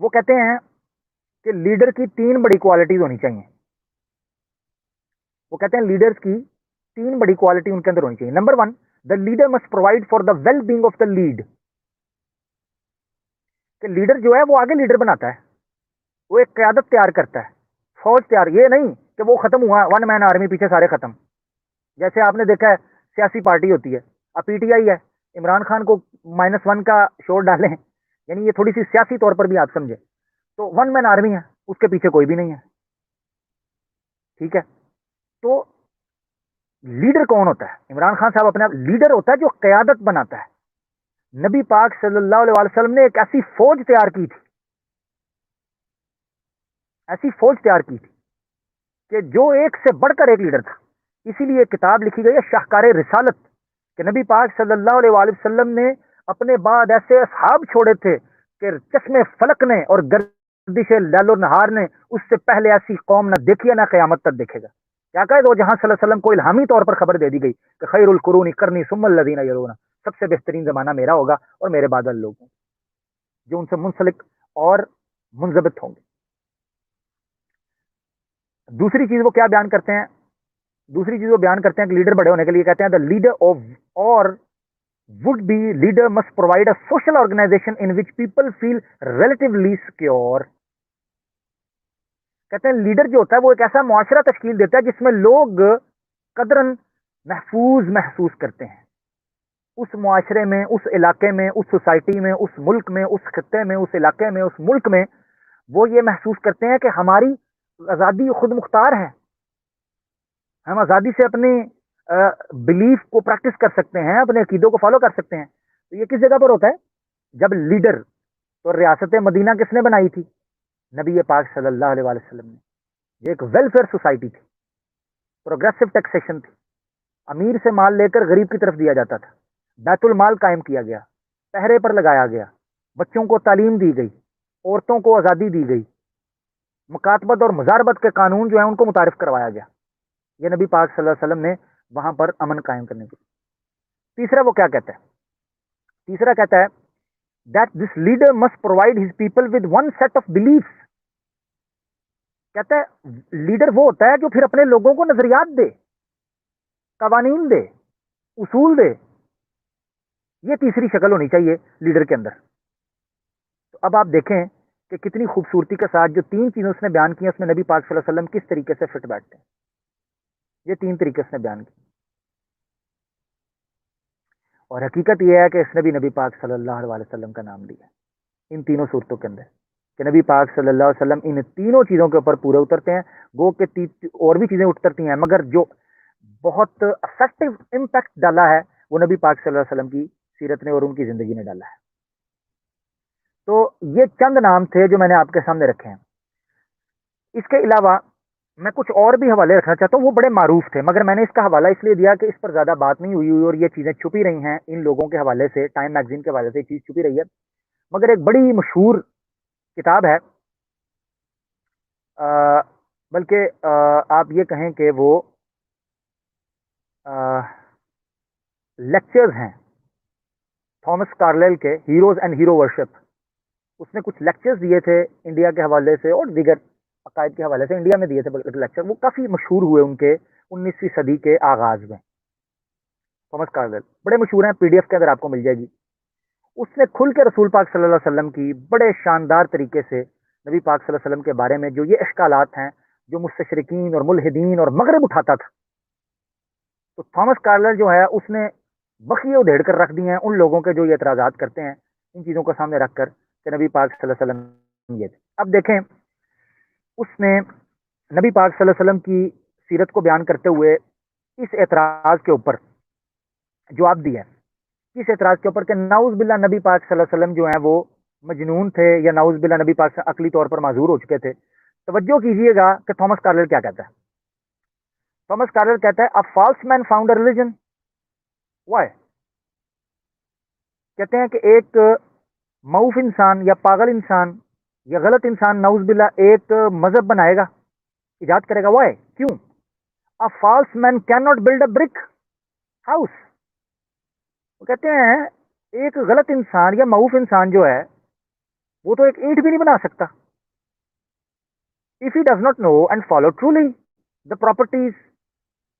وہ کہتے ہیں کہ لیڈر کی 3 بڑی کوالٹیز ہونی چاہیے. وہ کہتے ہیں لیڈرز کی 3 بڑی کوالٹی ان کے اندر ہونی چاہیے. Number 1, the leader must provide for the well being of the lead. کہ لیڈر جو ہے وہ آگے لیڈر بناتا ہے, وہ ایک قیادت تیار کرتا ہے, فوج تیار. یہ نہیں کہ وہ ختم ہوا 1 مین آرمی پیچھے سارے ختم. جیسے آپ نے دیکھا ہے سیاسی پارٹی ہوتی ہے, اب پی ٹی آئی ہے, عمران خان کو -1 کا شور ڈالیں, یعنی یہ تھوڑی سی سیاسی طور پر بھی آپ سمجھے تو 1 مین آرمی ہے, اس کے پیچھے کوئی بھی نہیں ہے. ٹھیک ہے, تو لیڈر کون ہوتا ہے؟ عمران خان صاحب اپنے آپ لیڈر ہوتا ہے جو قیادت بناتا ہے. نبی پاک صلی اللہ علیہ وسلم نے ایک ایسی فوج تیار کی تھی, ایسی فوج تیار کی تھی کہ جو ایک سے بڑھ کر ایک لیڈر تھا. اسی لیے ایک کتاب لکھی گئی ہے شاہکار رسالت, کہ نبی پاک صلی اللہ علیہ وآلہ وسلم نے اپنے بعد ایسے اصحاب چھوڑے تھے کہ چشمے فلک نے اور گردش لیل و نہار نے اس سے پہلے ایسی قوم نہ دیکھی ہے نہ قیامت تک دیکھے گا. کیا کہے دو جہاں صلی اللہ علیہ وسلم کو الہامی طور پر خبر دے دی گئی کہ خیر القرون قرنی ثم الذین یلون, سب سے بہترین زمانہ میرا ہوگا اور میرے بعد لوگ ہوں جو ان سے منسلک اور منضبط ہوں گے. دوسری چیز وہ کیا بیان کرتے ہیں؟ دوسری چیز وہ بیان کرتے ہیں کہ لیڈر بڑے ہونے کے لیے کہتے ہیں دا لیڈر آف اور would be leader must provide a social organization in which people feel relatively secure. کہتے ہیں لیڈر جو ہوتا ہے وہ ایک ایسا معاشرہ تشکیل دیتا ہے جس میں لوگ قدرن محفوظ محسوس کرتے ہیں. اس معاشرے میں, اس علاقے میں, اس سوسائٹی میں, اس ملک میں, اس خطے میں, اس علاقے میں, اس ملک میں وہ یہ محسوس کرتے ہیں کہ ہماری آزادی خود مختار ہے, ہم آزادی سے اپنی بلیف کو پریکٹس کر سکتے ہیں, اپنے عقیدوں کو فالو کر سکتے ہیں. تو یہ کس جگہ پر ہوتا ہے؟ جب لیڈر, تو ریاست مدینہ کس نے بنائی تھی؟ نبی پاک صلی اللہ علیہ وآلہ وسلم نے. یہ ایک ویلفیئر سوسائٹی تھی, پروگریسو ٹیکسیشن تھی, امیر سے مال لے کر غریب کی طرف دیا جاتا تھا, بیت المال قائم کیا گیا, پہرے پر لگایا گیا, بچوں کو تعلیم دی گئی, عورتوں کو آزادی دی گئی, مکاتبت اور مزاربت کے قانون جو ہیں ان کو متعارف کروایا گیا. یہ نبی پاک صلی اللہ علیہ وسلم نے وہاں پر امن قائم کرنے کے لیے. تیسرا وہ کیا کہتا ہے؟ تیسرا کہتا ہے that this leader must provide his people with one set of beliefs. کہتا ہے لیڈر وہ ہوتا ہے جو پھر اپنے لوگوں کو نظریات دے, قوانین دے, اصول دے. یہ تیسری شکل ہونی چاہیے لیڈر کے اندر. تو اب آپ دیکھیں کہ کتنی خوبصورتی کے ساتھ جو 3 چیزیں اس نے بیان کی ہیں اس میں نبی پاک صلی اللہ علیہ وسلم کس طریقے سے فٹ بیٹھتے ہیں. یہ 3 طریقے اس نے بیان کی, اور حقیقت یہ ہے کہ اس نے بھی نبی پاک صلی اللہ علیہ وسلم کا نام لیا ان تینوں صورتوں کے اندر, کہ نبی پاک صلی اللہ علیہ وسلم ان تینوں چیزوں کے اوپر پورے اترتے ہیں. گو کہ اور بھی چیزیں اترتی ہیں, مگر جو بہت افیکٹو امپیکٹ ڈالا ہے وہ نبی پاک صلی اللہ علیہ وسلم کی سیرت نے اور ان کی زندگی نے ڈالا ہے. تو یہ چند نام تھے جو میں نے آپ کے سامنے رکھے ہیں. اس کے علاوہ میں کچھ اور بھی حوالے رکھنا چاہتا ہوں, وہ بڑے معروف تھے, مگر میں نے اس کا حوالہ اس لیے دیا کہ اس پر زیادہ بات نہیں ہوئی اور یہ چیزیں چھپی رہی ہیں ان لوگوں کے حوالے سے, ٹائم میگزین کے حوالے سے یہ چیز چھپی رہی ہے. مگر ایک بڑی مشہور کتاب ہے, بلکہ آپ یہ کہیں کہ وہ لیکچرز ہیں تھامس کارلائل کے, ہیروز اینڈ ہیرو ورشپ. اس نے کچھ لیکچرز دیے تھے انڈیا کے حوالے سے اور دیگر عقائد کے حوالے سے, انڈیا میں دیے تھے لیکچر. وہ کافی مشہور ہوئے ان کے 19ویں صدی کے آغاز میں. تھامس کارلائل بڑے مشہور ہیں, پی ڈی ایف کے اندر آپ کو مل جائے گی. اس نے کھل کے رسول پاک صلی اللہ علیہ وسلم کی بڑے شاندار طریقے سے نبی پاک صلی اللہ علیہ وسلم کے بارے میں جو یہ اشکالات ہیں جو مستشرقین اور ملحدین اور مغرب اٹھاتا تھا, تو تھامس کارلائل جو ہے اس نے بخیے ادھیڑ کر رکھ دی ہیں ان لوگوں کے جو یہ اعتراضات کرتے ہیں ان چیزوں کو سامنے رکھ کر کہ نبی پاک صلی اللہ علیہ وسلم یہ تھے. اب دیکھیں اس نے نبی پاک صلی اللہ علیہ وسلم کی سیرت کو بیان کرتے ہوئے اس اعتراض کے اوپر جواب دیا ہے. کس اعتراض کے اوپر؟ کہ نعوذ باللہ نبی پاک صلی اللہ علیہ وسلم جو ہیں وہ مجنون تھے یا نعوذ باللہ نبی پاک سے عقلی طور پر معذور ہو چکے تھے. توجہ کیجئے گا کہ تھامس کارلائل کیا کہتا ہے. تھامس کارلائل کہتا ہے a false man found a religion. why؟ کہتے ہیں کہ ایک معوف انسان یا پاگل انسان یا غلط انسان نعوذ باللہ ایک مذہب بنائے گا, ایجاد کرے گا. why؟ کیوں؟ a false man cannot build a brick house. وہ کہتے ہیں ایک غلط انسان یا معوف انسان جو ہے وہ تو ایک اینٹ بھی نہیں بنا سکتا. If he does not know and follow truly the properties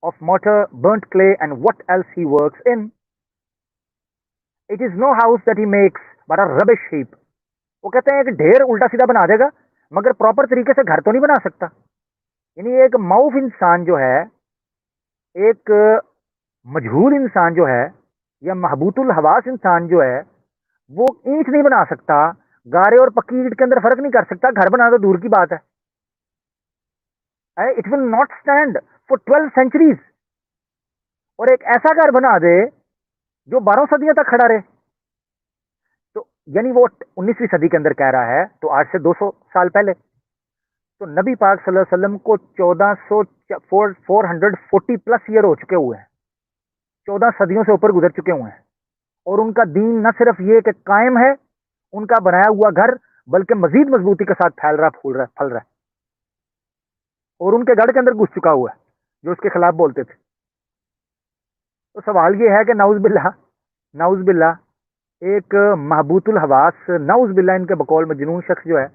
of mortar, burnt clay, and what else he works in, it is no house that he makes but a rubbish heap. وہ کہتے ہیں ایک ڈھیر الٹا سیدھا بنا دے گا مگر proper طریقے سے گھر تو نہیں بنا سکتا. یعنی ایک معوف انسان جو ہے, ایک مجہول انسان جو ہے, یا محبوط الحواس انسان جو ہے, وہ اینٹ نہیں بنا سکتا. گارے اور پکی اینٹ کے اندر فرق نہیں کر سکتا. گھر بنا تو دور کی بات ہے. It will not stand for 12 centuries. اور ایک ایسا گھر بنا دے جو 12 صدیوں تک کھڑا رہے. تو یعنی وہ 19ویں صدی کے اندر کہہ رہا ہے, تو آج سے 200 سال پہلے. تو نبی پاک صلی اللہ علیہ وسلم کو 440 پلس ایئر ہو چکے ہوئے ہیں, 14 صدیوں سے اوپر گزر چکے ہوئے ہیں. اور ان کا دین نہ صرف یہ کہ قائم ہے, ان کا بنایا ہوا گھر, بلکہ مزید مضبوطی کے ساتھ پھیل رہا, پھول رہا, پھل رہا ہے. اور ان کے گڑھ کے اندر گھس چکا ہوا ہے جو اس کے خلاف بولتے تھے. تو سوال یہ ہے کہ نعوذ باللہ, نعوذ باللہ, ایک محبوط الحواس, نعوذ باللہ, ان کے بقول مجنون شخص جو ہے,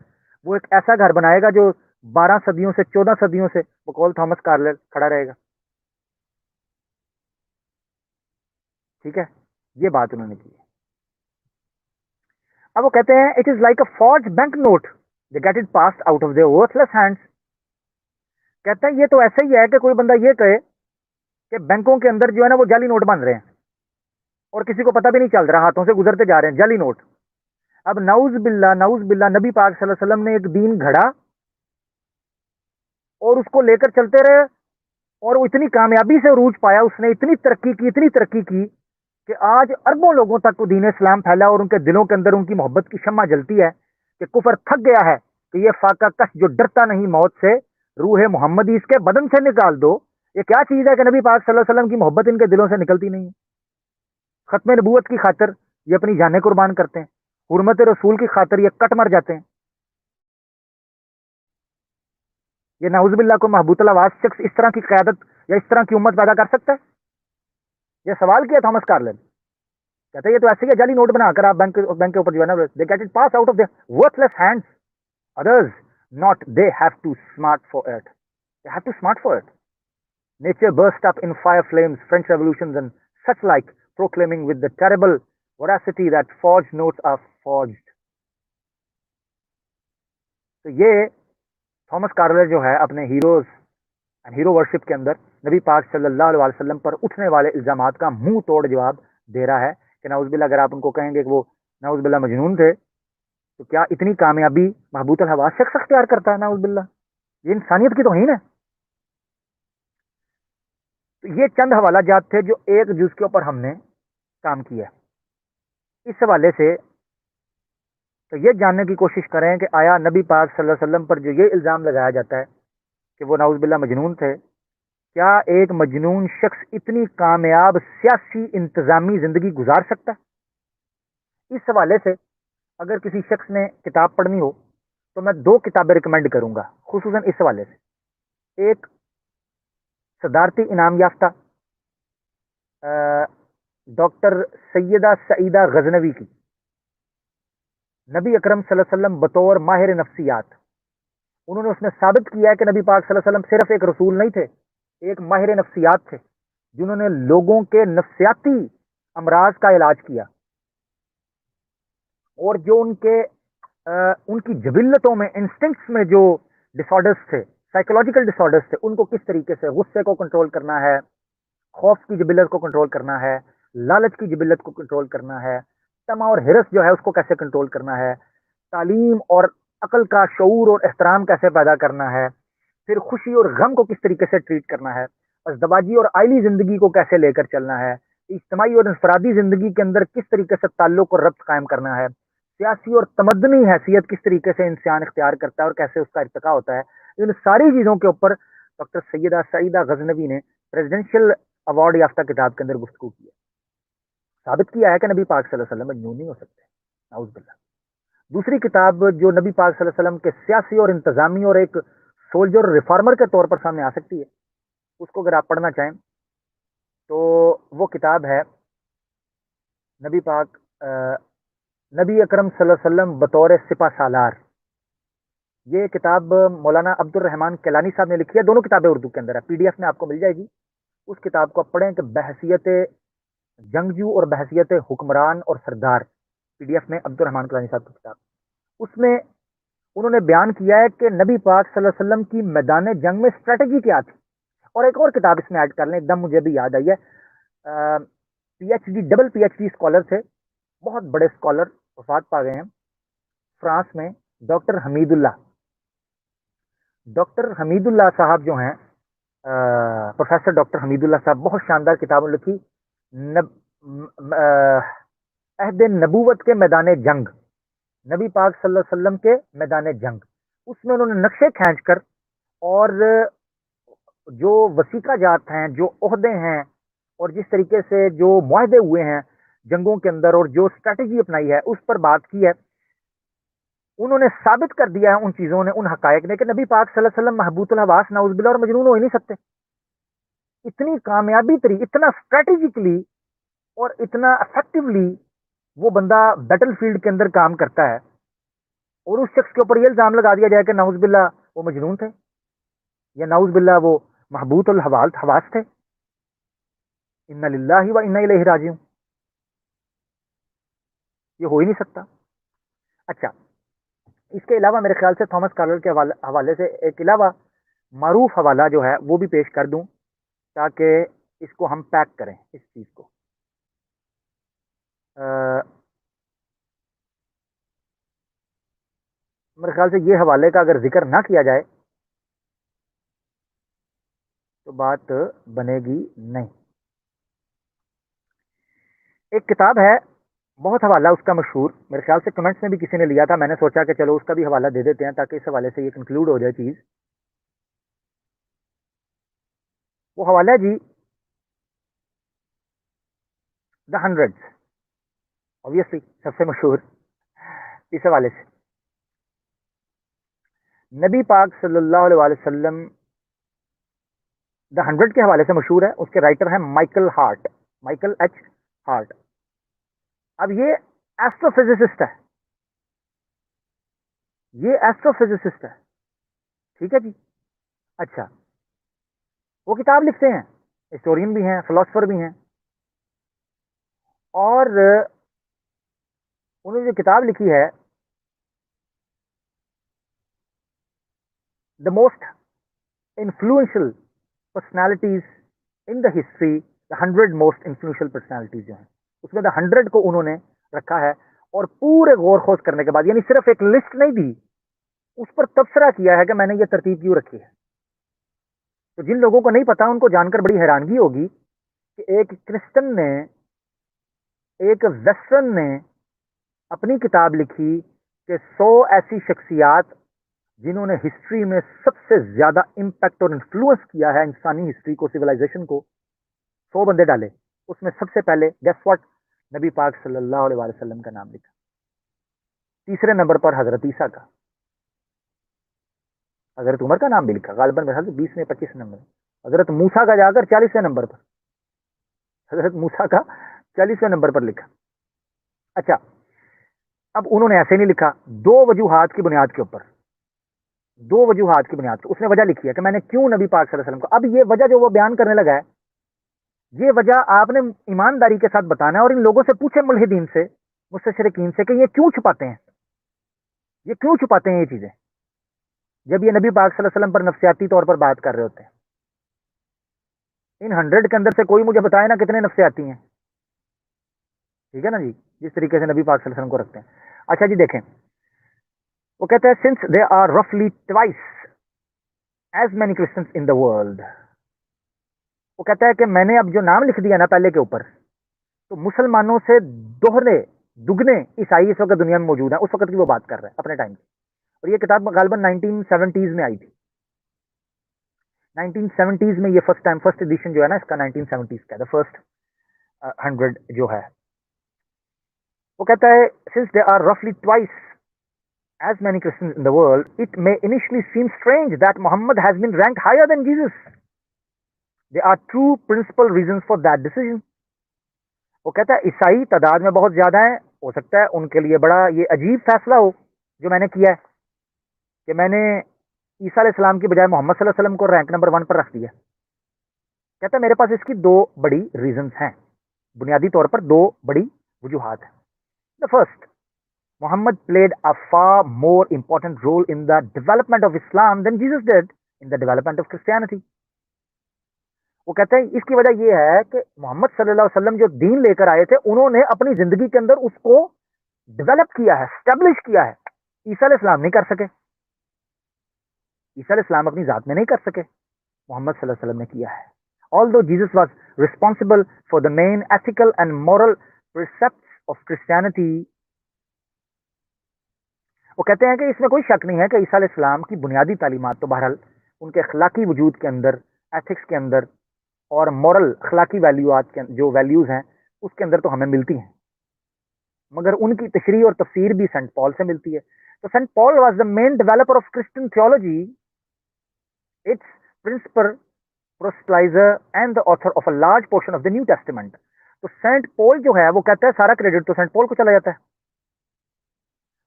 وہ ایک ایسا گھر بنائے گا جو 12 صدیوں سے, 14 صدیوں سے بقول تھامس کارلائل کھڑا رہے گا. ٹھیک ہے, یہ بات انہوں نے کی ہے. اب وہ کہتے ہیں it is like a forged bank note they get it passed out of their worthless hands. کہتے ہیں یہ تو ایسا ہی ہے کہ کوئی بندہ یہ کہے کہ بینکوں کے اندر جو ہے نا وہ جعلی نوٹ بن رہے ہیں اور کسی کو پتہ بھی نہیں چل رہا, ہاتھوں سے گزرتے جا رہے ہیں جعلی نوٹ. اب نعوذ باللہ, نعوذ باللہ, نبی پاک صلی اللہ علیہ وسلم نے ایک دین گھڑا اور اس کو لے کر چلتے رہے, اور وہ اتنی کامیابی سے عروج پایا, اس نے اتنی ترقی کی, اتنی ترقی کی کہ آج اربوں لوگوں تک وہ دین اسلام پھیلا, اور ان کے دلوں کے اندر ان کی محبت کی شمع جلتی ہے کہ کفر تھک گیا ہے کہ یہ فاقہ کش جو ڈرتا نہیں موت سے, روح محمدی اس کے بدن سے نکال دو. یہ کیا چیز ہے کہ نبی پاک صلی اللہ علیہ وسلم کی محبت ان کے دلوں سے نکلتی نہیں ہے. ختم نبوت کی خاطر یہ اپنی جانیں قربان کرتے ہیں, حرمت رسول کی خاطر یہ کٹ مر جاتے ہیں. یہ نعوذ باللہ کو محبوط الحواس شخص اس طرح کی قیادت یا اس طرح کی امت پیدا کر سکتا ہے؟ یہ سوال کیا تھامس کارلائل. کہتے ہیں یہ تو ایسے ہی جعلی نوٹ بنا کر آپ بینک کے اوپر جو ہے نا, they get it pass out of their worthless hands. Others not, they have to smart for it. They have to smart for it. Nature burst up in fire flames, French revolutions and such like, proclaiming with the terrible voracity that forged notes are forged. تو یہ Thomas Carlyle جو ہے اپنے heroes and hero worship کے اندر نبی پاک صلی اللہ علیہ وسلم پر اٹھنے والے الزامات کا منہ توڑ جواب دے رہا ہے کہ نعوذ باللہ اگر آپ ان کو کہیں گے کہ وہ نعوذ باللہ مجنون تھے, تو کیا اتنی کامیابی محبوط الحواس شخص اختیار کرتا ہے؟ نعوذ باللہ, یہ انسانیت کی توہین ہے. تو یہ چند حوالہ جات تھے جو ایک جز کے اوپر ہم نے کام کیا. اس حوالے سے تو یہ جاننے کی کوشش کریں کہ آیا نبی پاک صلی اللہ علیہ وسلم پر جو یہ الزام لگایا جاتا ہے کہ وہ نعوذ باللہ مجنون تھے, کیا ایک مجنون شخص اتنی کامیاب سیاسی انتظامی زندگی گزار سکتا ہے؟ اس حوالے سے اگر کسی شخص نے کتاب پڑھنی ہو تو میں 2 کتابیں ریکمینڈ کروں گا خصوصاً اس حوالے سے. ایک صدارتی انعام یافتہ ڈاکٹر سیدہ سعیدہ غزنوی کی, نبی اکرم صلی اللہ علیہ وسلم بطور ماہر نفسیات, انہوں نے اس میں ثابت کیا ہے کہ نبی پاک صلی اللہ علیہ وسلم صرف ایک رسول نہیں تھے, ایک ماہر نفسیات تھے جنہوں نے لوگوں کے نفسیاتی امراض کا علاج کیا, اور جو ان کی جبلتوں میں, انسٹنکٹس میں جو ڈس آرڈرس تھے, سائیکولوجیکل ڈس آرڈرس تھے, ان کو کس طریقے سے غصے کو کنٹرول کرنا ہے, خوف کی جبلت کو کنٹرول کرنا ہے, لالچ کی جبلت کو کنٹرول کرنا ہے, طمع اور ہرس جو ہے اس کو کیسے کنٹرول کرنا ہے, تعلیم اور عقل کا شعور اور احترام کیسے پیدا کرنا ہے, پھر خوشی اور غم کو کس طریقے سے ٹریٹ کرنا ہے, ازدواجی اور آئلی زندگی کو کیسے لے کر چلنا ہے, اجتماعی اور انفرادی زندگی کے اندر کس طریقے سے تعلق اور ربط قائم کرنا ہے, سیاسی اور تمدنی حیثیت کس طریقے سے انسان اختیار کرتا ہے اور کیسے اس کا ارتقاء ہوتا ہے. ان ساری چیزوں کے اوپر ڈاکٹر سیدہ سعیدہ غزنوی نے پریزیڈنشل ایوارڈ یافتہ کتاب کے اندر گفتگو کی ہے, ثابت کیا ہے کہ نبی پاک صلی اللہ علیہ وسلم مجنون نہیں ہو سکتے. نعوذ باللہ. دوسری کتاب جو نبی پاک صلی اللہ علیہ وسلم کے سیاسی اور انتظامی اور ایک سولجر ریفارمر کے طور پر سامنے آ سکتی ہے, اس کو اگر آپ پڑھنا چاہیں تو وہ کتاب ہے نبی پاک نبی اکرم صلی اللہ علیہ وسلم بطور سپہ سالار. یہ کتاب مولانا عبد الرحمان کیلانی صاحب نے لکھی ہے. دونوں کتابیں اردو کے اندر ہے, پی ڈی ایف میں آپ کو مل جائے گی. اس کتاب کو آپ پڑھیں کہ بحثیت جنگجو اور بحثیت حکمران اور سردار, پی ڈی ایف میں عبد الرحمان کیلانی صاحب کی کتاب. اس میں انہوں نے بیان کیا ہے کہ نبی پاک صلی اللہ علیہ وسلم کی میدان جنگ میں اسٹریٹجی کیا تھی. اور ایک اور کتاب اس میں ایڈ کر لیں, ایک دم مجھے بھی یاد آئی ہے, P H D double P H D scholar تھے, بہت بڑے اسکالر, وفات پا گئے ہیں فرانس میں, ڈاکٹر حمید اللہ. ڈاکٹر حمید اللہ صاحب جو ہیں, پروفیسر ڈاکٹر حمید اللہ صاحب, بہت شاندار کتاب لکھی, عہد نبوت کے میدان جنگ, نبی پاک صلی اللہ علیہ وسلم کے میدان جنگ. اس میں انہوں نے نقشے کھینچ کر اور جو وسیقہ جات ہیں, جو عہدے ہیں, اور جس طریقے سے جو معاہدے ہوئے ہیں جنگوں کے اندر اور جو اسٹریٹجی اپنائی ہے, اس پر بات کی ہے. انہوں نے ثابت کر دیا ہے ان چیزوں نے, ان حقائق نے, کہ نبی پاک صلی اللہ علیہ وسلم محبوط الحواس نعوذ باللہ اور مجنون ہو ہی نہیں سکتے. اتنی کامیابی تری, اتنا اسٹریٹجیکلی اور اتنا افیکٹولی وہ بندہ بیٹل فیلڈ کے اندر کام کرتا ہے, اور اس شخص کے اوپر یہ الزام لگا دیا جائے کہ نعوذ باللہ وہ مجنون تھے, یا نعوذ باللہ وہ محبوط الحواس تھے. انا للہ و انا الیہ راجعون. یہ ہو ہی نہیں سکتا. اچھا, اس کے علاوہ میرے خیال سے تھامس کارلر کے حوالے سے ایک علاوہ معروف حوالہ جو ہے وہ بھی پیش کر دوں, تاکہ اس کو ہم پیک کریں, اس چیز کو. میرے خیال سے یہ حوالے کا اگر ذکر نہ کیا جائے تو بات بنے گی نہیں. ایک کتاب ہے, بہت حوالہ اس کا مشہور, میرے خیال سے کمنٹس میں بھی کسی نے لیا تھا, میں نے سوچا کہ چلو اس کا بھی حوالہ دے دیتے ہیں تاکہ اس حوالے سے یہ کنکلوڈ ہو جائے چیز. وہ حوالہ ہے جی دا ہنڈریڈ, obviously سب سے مشہور اس حوالے سے. نبی پاک صلی اللہ علیہ وسلم دا ہنڈریڈ کے حوالے سے مشہور ہے. اس کے رائٹر ہیں Michael Hart, Michael H Hart. اب یہ ایسٹرو فزسسٹ ہے, یہ ایسٹرو فزسسٹ ہے, ٹھیک ہے جی. اچھا, وہ کتاب لکھتے ہیں, ہسٹورین بھی ہیں, فلاسفر بھی ہیں, اور انہوں نے جو کتاب لکھی ہے the most influential personalities in the history, the 100 most influential personalities جو ہیں, اس میں دا 100 کو انہوں نے رکھا ہے, اور پورے غور خوض کرنے کے بعد, یعنی صرف ایک لسٹ نہیں دی, اس پر تبصرہ کیا ہے کہ میں نے یہ ترتیب کیوں رکھی ہے. تو جن لوگوں کو نہیں پتا ان کو جان کر بڑی حیرانگی ہوگی کہ ایک کرسچن نے, ایک ویسٹرن نے اپنی کتاب لکھی کہ 100 ایسی شخصیات جنہوں نے ہسٹری میں سب سے زیادہ امپیکٹ اور انفلوئنس کیا ہے انسانی ہسٹری کو, سویلائزیشن کو, 100 بندے ڈالے. اس میں سب سے پہلے گیس واٹ, نبی پاک صلی اللہ علیہ وسلم کا نام لکھا. تیسرے نمبر پر حضرت عیسیٰ کا, حضرت عمر کا نام بھی لکھا, غالباً میرے خیال سے 20 میں 25 نمبر. حضرت موسیٰ کا جا کر 40ویں نمبر پر, حضرت موسیٰ کا 40ویں نمبر پر لکھا. اچھا, اب انہوں نے ایسے نہیں لکھا, 2 وجوہات کی بنیاد کے اوپر, 2 وجوہات کی بنیاد پر اس نے وجہ لکھی ہے کہ میں نے کیوں نبی پاک صلی اللہ علیہ وسلم کو. اب یہ وجہ جو وہ بیان کرنے لگا ہے, یہ وجہ آپ نے ایمانداری کے ساتھ بتانا ہے, اور ان لوگوں سے پوچھے, ملحدین سے, مستشرقین سے, کہ یہ کیوں چھپاتے ہیں, یہ کیوں چھپاتے ہیں یہ چیزیں, جب یہ نبی پاک صلی اللہ علیہ وسلم پر نفسیاتی طور پر بات کر رہے ہوتے ہیں. ان 100 کے اندر سے کوئی مجھے بتائے نا کتنے نفسیاتی ہیں, ٹھیک ہے نا جی, جس طریقے سے نبی پاک صلی اللہ علیہ وسلم کو رکھتے ہیں. اچھا جی دیکھیں, وہ کہتے ہیں since there are roughly twice as many Christians in the world, وہ کہتا ہے کہ میں نے اب جو نام لکھ دیا نا پہلے کے اوپر, تو مسلمانوں سے دگنے عیسائی اس وقت دنیا میں موجود ہیں. اس وقت کی وہ بات کر رہے ہیں اپنے ٹائم کی, اور یہ کتاب غالباً 1970s میں آئی تھی. 1970s میں یہ فرسٹ ایڈیشن جو ہے نا اس کا 1970s کا, دا فرسٹ 100 جو ہے. وہ کہتا ہے since there are roughly twice as many Christians in the world, it may initially seem strange that Muhammad has been ranked higher than Jesus. There are two principal reasons for that decision. وہ کہتا ہے عیسائی تعداد میں بہت زیادہ ہیں, ہو سکتا ہے ان کے لیے بڑا یہ عجیب فیصلہ ہو جو میں نے کیا ہے کہ میں نے عیسیٰ علیہ السلام کی بجائے محمد صلی اللہ علیہ وسلم کو رینک نمبر 1 پر رکھ دیا. کہتا ہے میرے پاس اس کی 2 بڑی ریزنز ہیں, بنیادی طور پر 2 بڑی وجوہات ہیں. The first, Muhammad played a far more important role in the development of Islam than Jesus did in the development of Christianity. وہ کہتے ہیں اس کی وجہ یہ ہے کہ محمد صلی اللہ علیہ وسلم جو دین لے کر آئے تھے انہوں نے اپنی زندگی کے اندر اس کو ڈیولپ کیا ہے, اسٹیبلش کیا ہے. عیسیٰ علیہ السلام نہیں کر سکے, عیسیٰ علیہ السلام اپنی ذات میں نہیں کر سکے, محمد صلی اللہ علیہ وسلم نے کیا ہے. Although Jesus was responsible for the main ethical and moral precepts of Christianity, وہ کہتے ہیں کہ اس میں کوئی شک نہیں ہے کہ عیسیٰ علیہ السلام کی بنیادی تعلیمات تو بہرحال ان کے اخلاقی وجود کے اندر, ایتھکس کے اندر اور مورل اخلاقی ویلیوات کے جو ویلیوز ہیں اس کے اندر تو ہمیں ملتی ہیں, مگر ان کی تشریح اور تفسیر بھی سینٹ پال سے ملتی ہے. تو Saint Paul was the main developer of Christian theology, its principal proselytizer and the author of a large portion of the New Testament. تو سینٹ پال جو ہے وہ کہتا ہے سارا کریڈٹ تو سینٹ پال کو چلا جاتا ہے,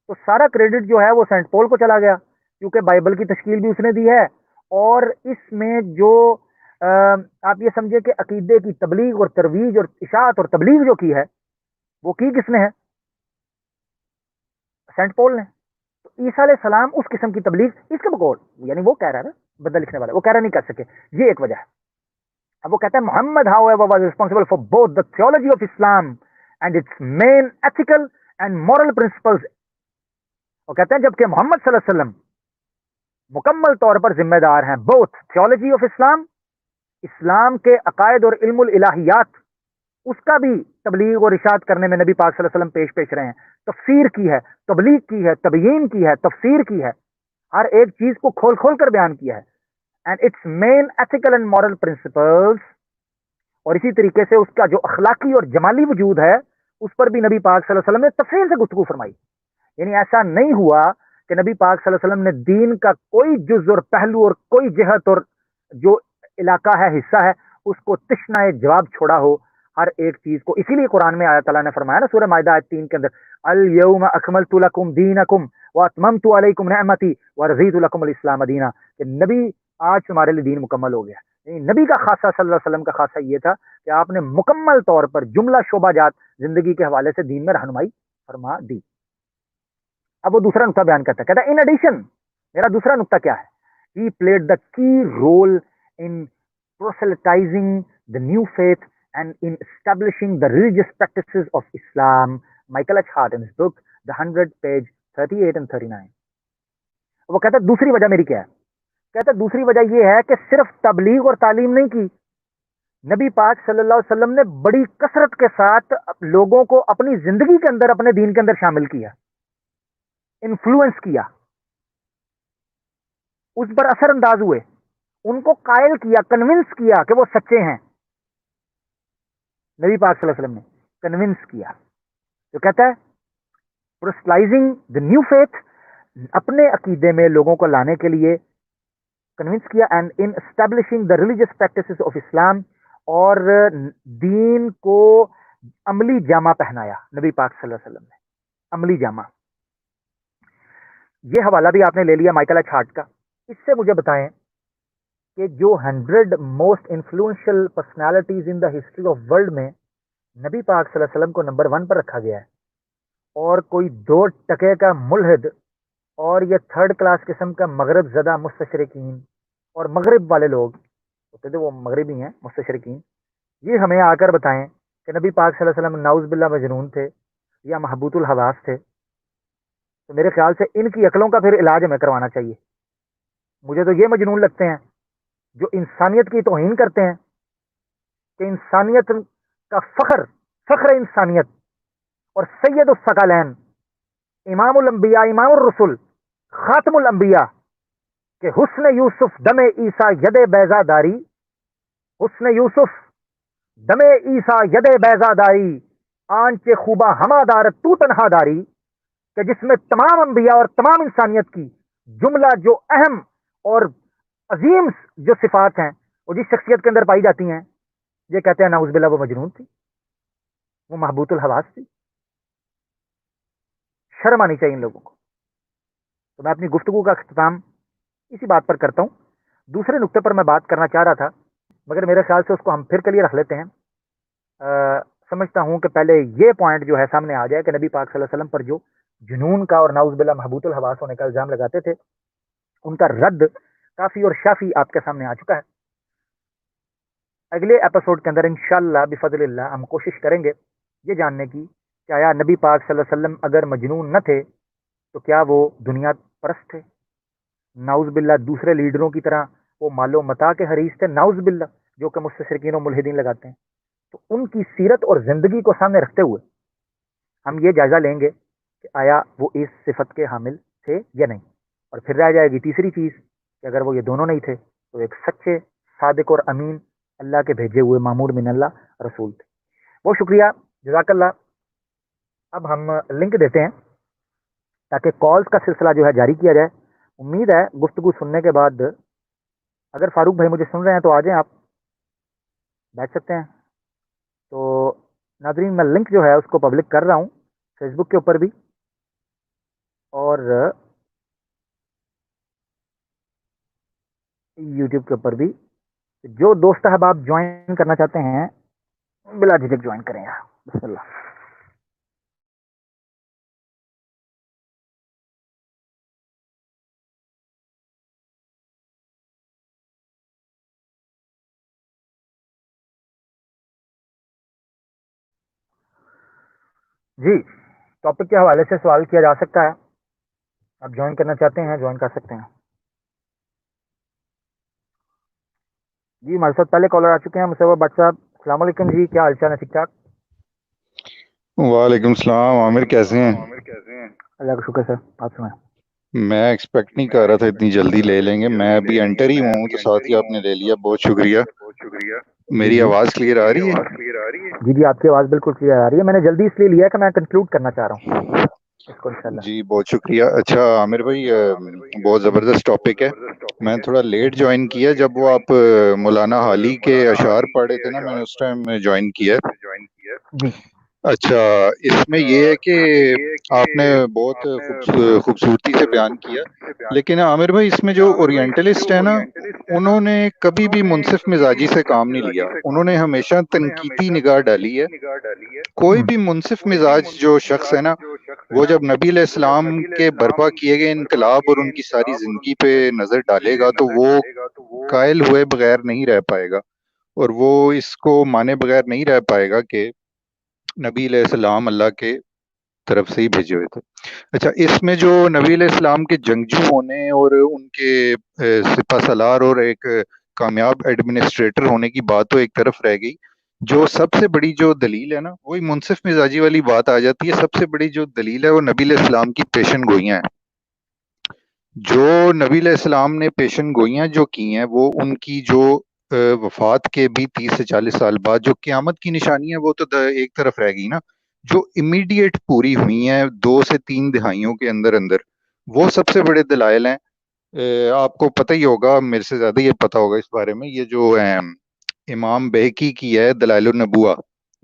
تو سارا کریڈٹ جو ہے وہ سینٹ پال کو چلا گیا کیونکہ بائبل کی تشکیل بھی اس نے دی ہے, اور اس میں جو آپ یہ سمجھے کہ عقیدے کی تبلیغ اور ترویج اور اشاعت اور تبلیغ جو کی ہے وہ کی کس نے ہے؟ سینٹ پال نے. تو عیسیٰ علیہ السلام اس قسم کی تبلیغ اس کے بقول, یعنی وہ کہہ رہا ہے نا بندہ لکھنے والا, وہ کہہ رہا نہیں کر سکے, یہ ایک وجہ ہے. اب وہ کہتا ہے محمد however was responsible for both the theology of Islam and its main ethical and moral principles. وہ کہتے ہیں جبکہ محمد صلی اللہ علیہ وسلم مکمل طور پر ذمہ دار ہیں both theology of Islam, اسلام کے عقائد اور علم الالہیات, اس کا بھی تبلیغ اور اشاعت کرنے میں نبی پاک صلی اللہ علیہ وسلم پیش رہے ہیں, تفسیر کی ہے, تبلیغ کی ہے, تبیین کی ہے, تفسیر کی ہے, ہر ایک چیز کو کھول کھول کر بیان کیا ہے. And its main ethical and moral principles, اور اسی طریقے سے اس کا جو اخلاقی اور جمالی وجود ہے اس پر بھی نبی پاک صلی اللہ علیہ وسلم نے تفصیل سے گفتگو فرمائی. یعنی ایسا نہیں ہوا کہ نبی پاک صلی اللہ علیہ وسلم نے دین کا کوئی جز اور پہلو اور کوئی جہت اور جو علاقہ ہے, حصہ ہے, اس کو تشنہ جواب چھوڑا ہو ہر ایک چیز کو. اسی لیے قرآن میں اللہ تعالیٰ نے فرمایا نا سورہ مائدہ آیت 3 کے اندر, الیوم اکملت لکم دینکم واتممت علیکم نعمتی ورضیت لکم الاسلام دینا, کہ نبی آج تمہارے لیے دین مکمل ہو گیا. یعنی نبی کا خاصہ صلی اللہ علیہ وسلم کا خاصہ یہ تھا کہ آپ نے مکمل طور پر جملہ شعبہ جات زندگی کے حوالے سے دین میں رہنمائی فرما دی. اب وہ دوسرا نقطہ بیان کرتا ہے, کہتا ہے ان ایڈیشن, میرا دوسرا نقطہ کیا ہے, ہی played the key role in proselytizing the new faith and in establishing the religious practices of Islam. Michael H. Hart in his book The 100, page 38 and 39. وہ کہتا ہے دوسری وجہ میری کیا ہے, کہتا ہے دوسری وجہ یہ ہے کہ صرف تبلیغ اور تعلیم نہیں کی, نبی پاک صلی اللہ علیہ وسلم نے بڑی کثرت کے ساتھ لوگوں کو اپنی زندگی کے اندر اپنے دین کے اندر شامل کیا, انفلوئنس کیا, اس پر اثر انداز ہوئے, ان کو قائل کیا, کنونس کیا کہ وہ سچے ہیں. نبی پاک صلی اللہ علیہ وسلم نے کنونس کیا. تو کہتا ہے پروسلائزنگ دی نیو فیتھ, اپنے عقیدے میں لوگوں کو لانے کے لیے کنونس کیا, and in establishing the religious practices of Islam, اور دین کو عملی جامہ پہنایا نبی پاک صلی اللہ علیہ وسلم نے, عملی جامہ. یہ حوالہ بھی آپ نے لے لیا مائیکل ایچ ہارٹ کا. اس سے مجھے بتائیں کہ جو 100 most influential personalities in the history of world میں نبی پاک صلی اللہ علیہ وسلم کو نمبر 1 پر رکھا گیا ہے, اور کوئی 2 ٹکے کا ملحد اور یہ 3rd کلاس قسم کا مغرب زدہ مستشرقین اور مغرب والے لوگ ہوتے تھے, وہ مغربی ہیں مستشرقین, یہ ہمیں آ کر بتائیں کہ نبی پاک صلی اللہ علیہ وسلم نعوذ باللہ مجنون تھے یا محبوط الحواس تھے. تو میرے خیال سے ان کی عقلوں کا پھر علاج ہمیں کروانا چاہیے. مجھے تو یہ مجنون لگتے ہیں جو انسانیت کی توہین کرتے ہیں, کہ انسانیت کا فخر انسانیت اور سید الثقلین, امام الانبیاء, امام الرسل, خاتم الانبیاء, کہ حسن یوسف دم عیسیٰ ید بیضا داری, حسن یوسف دم عیسیٰ ید بیضا داری, آنچ خوبہ ہما دار تو تنہا داری, کہ جس میں تمام انبیاء اور تمام انسانیت کی جملہ جو اہم اور عظیم جو صفات ہیں وہ جس شخصیت کے اندر پائی جاتی ہیں, یہ کہتے ہیں نعوذ باللہ وہ مجنون تھی, وہ محبوط الحواس تھی. شرم آنی چاہیے ان لوگوں کو. تو میں اپنی گفتگو کا اختتام اسی بات پر کرتا ہوں. دوسرے نقطے پر میں بات کرنا چاہ رہا تھا مگر میرے خیال سے اس کو ہم پھر کے لیے رکھ لیتے ہیں. سمجھتا ہوں کہ پہلے یہ پوائنٹ جو ہے سامنے آ جائے کہ نبی پاک صلی اللہ علیہ وسلم پر جو جنون کا اور نعوذ باللہ محبوط الحواس ہونے کا الزام لگاتے تھے ان کا رد کافی اور شافی آپ کے سامنے آ چکا ہے. اگلے ایپیسوڈ کے اندر انشاءاللہ بفضل اللہ ہم کوشش کریں گے یہ جاننے کی کہ آیا نبی پاک صلی اللہ علیہ وسلم اگر مجنون نہ تھے تو کیا وہ دنیا پرست تھے؟ نعوذ باللہ دوسرے لیڈروں کی طرح وہ مال و متاع کے حریص تھے نعوذ باللہ جو کہ مستشرقین و ملحدین لگاتے ہیں. تو ان کی سیرت اور زندگی کو سامنے رکھتے ہوئے ہم یہ جائزہ لیں گے کہ آیا وہ اس صفت کے حامل تھے یا نہیں. اور پھر رہ جائے گی تیسری چیز کہ اگر وہ یہ دونوں نہیں تھے تو ایک سچے صادق اور امین اللہ کے بھیجے ہوئے مامور من اللہ رسول تھے. بہت شکریہ, جزاک اللہ. اب ہم لنک دیتے ہیں تاکہ کالز کا سلسلہ جو ہے جاری کیا جائے. امید ہے گفتگو سننے کے بعد اگر فاروق بھائی مجھے سن رہے ہیں تو آ جائیں, آپ بیٹھ سکتے ہیں. تو ناظرین میں لنک جو ہے اس کو پبلک کر رہا ہوں فیس بک کے اوپر بھی اور یوٹیوب کے اوپر بھی. جو دوست احباب جوائن کرنا چاہتے ہیں بلا جھجک جوائن کریں. بسم اللہ. جی, ٹاپک کے حوالے سے سوال کیا جا سکتا ہے. آپ جوائن کرنا چاہتے ہیں جوائن کر سکتے ہیں. جی ہمارے ساتھ پہلے کالر آ چکے ہیں مصور بٹ صاحب. السلام علیکم جی, کیا حال چال ہے؟ ٹھیک ٹھاک. وعلیکم السلام. عامر کیسے ہیں؟ اللہ کا شکر سر, آپ سنائیں. میں ایکسپیکٹ نہیں کر رہا تھا اتنی جلدی لے لیں گے. میں ابھی انٹر ہی ہوں تو ساتھ ہی آپ نے لے لیا, بہت شکریہ. میری آواز کلیئر آ رہی ہے؟ جی جی آپ کی آواز بالکل کلیئر آ رہی ہے. میں نے جلدی اس لیے لیا کہ میں کنکلوڈ کرنا چاہ رہا ہوں اس کو انشاءاللہ. جی بہت شکریہ. اچھا عامر بھائی, بہت زبردست ٹاپک ہے. میں تھوڑا لیٹ جوائن کیا, جب وہ آپ مولانا حالی کے اشعار پڑھ رہے تھے نا, میں نے اس ٹائم جوائن کیا. جی اچھا, اس میں یہ ہے کہ آپ نے بہت خوبصورتی سے بیان کیا, لیکن عامر بھائی اس میں جو اورینٹلسٹ ہے نا, انہوں نے کبھی بھی منصف مزاجی سے کام نہیں لیا. انہوں نے ہمیشہ تنقیدی نگاہ ڈالی ہے. کوئی بھی منصف مزاج جو شخص ہے نا, وہ جب نبی علیہ السلام کے برپا کیے گئے انقلاب اور ان کی ساری زندگی پہ نظر ڈالے گا تو وہ قائل ہوئے بغیر نہیں رہ پائے گا, اور وہ اس کو مانے بغیر نہیں رہ پائے گا کہ نبی علیہ السلام اللہ کے طرف سے ہی بھیجے ہوئے تھے. اچھا, اس میں جو نبی علیہ السلام کے جنگجو ہونے اور ان کے سپہ سالار اور ایک کامیاب ایڈمنسٹریٹر ہونے کی بات تو ایک طرف رہ گئی, جو سب سے بڑی جو دلیل ہے نا, وہی منصف مزاجی والی بات آ جاتی ہے. سب سے بڑی جو دلیل ہے وہ نبی علیہ السلام کی پیشن گوئیاں ہیں. جو نبی علیہ السلام نے پیشن گوئیاں جو کی ہیں, وہ ان کی جو وفات کے بھی 30 سے 40 سال بعد جو قیامت کی نشانی ہے وہ تو ایک طرف رہ گئی نا. جو امیڈیٹ پوری ہوئی ہیں 2 سے 3 دہائیوں کے اندر اندر, وہ سب سے بڑے دلائل ہیں. آپ کو پتہ ہی ہوگا, میرے سے زیادہ یہ پتہ ہوگا اس بارے میں, یہ جو امام بہقی کی ہے دلائل النبوہ,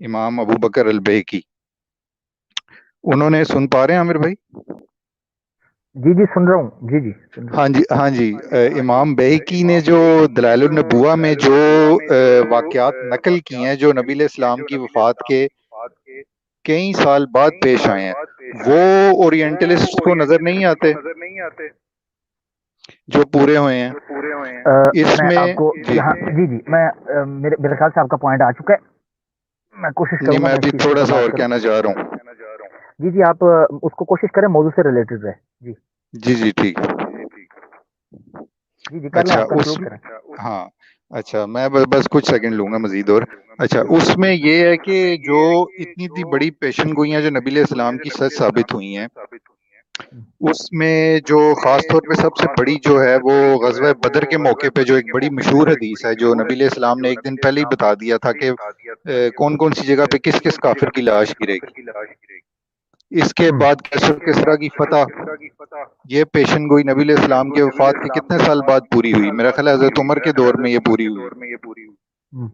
امام ابو بکر البہقی, انہوں نے, سن پا رہے ہیں عامر بھائی؟ جی جی سن رہا ہوں. جی جی سن رہا ہوں. ہاں جی, امام بہقی نے جو دلائل النبوہ میں جو واقعات نقل کی ہیں جو نبی علیہ السلام کی وفات کے کئی سال بعد پیش آئے ہیں, وہ اورینٹلسٹ کو نظر نہیں آتے جو پورے ہوئے ہیں اس میں میں. آپ کو جی یہاں جی جی میں میرے خیال سے آپ کا پوائنٹ آ چکا ہے. میں کوشش نہیں, کروں گا میں میں اس ابھی چیز کے تھوڑا اوپر سا بات اور کروں. کہنا چاہ رہا ہوں. جی جی آپ اس کو کوشش کریں موضوع سے ریلیٹڈ رہے. جی جی ٹھیک. جی جی کر لیں, اچھا آپ اس, کنکلوڈ کریں. ہاں اچھا, میں بس کچھ سیکنڈ لوں گا مزید اور. اچھا, اس میں یہ ہے کہ جو اتنی بڑی پیشن گوئیاں جو نبی علیہ السلام کی سچ ثابت ہوئی ہیں, اس میں جو خاص طور پہ سب سے بڑی جو ہے وہ غزوہ بدر کے موقع پہ جو ایک بڑی مشہور حدیث ہے, جو نبی علیہ السلام نے ایک دن پہلے ہی بتا دیا تھا کہ کون کون سی جگہ پہ کس کس کافر کی لاش گرے گی. اس کے بعد کیسر کسریٰ کی فتح, یہ پیشن گوئی نبی علیہ السلام کے وفات کے کتنے سال بعد پوری ہوئی؟ میرا خیال ہے حضرت عمر کے دور میں یہ پوری ہوئی.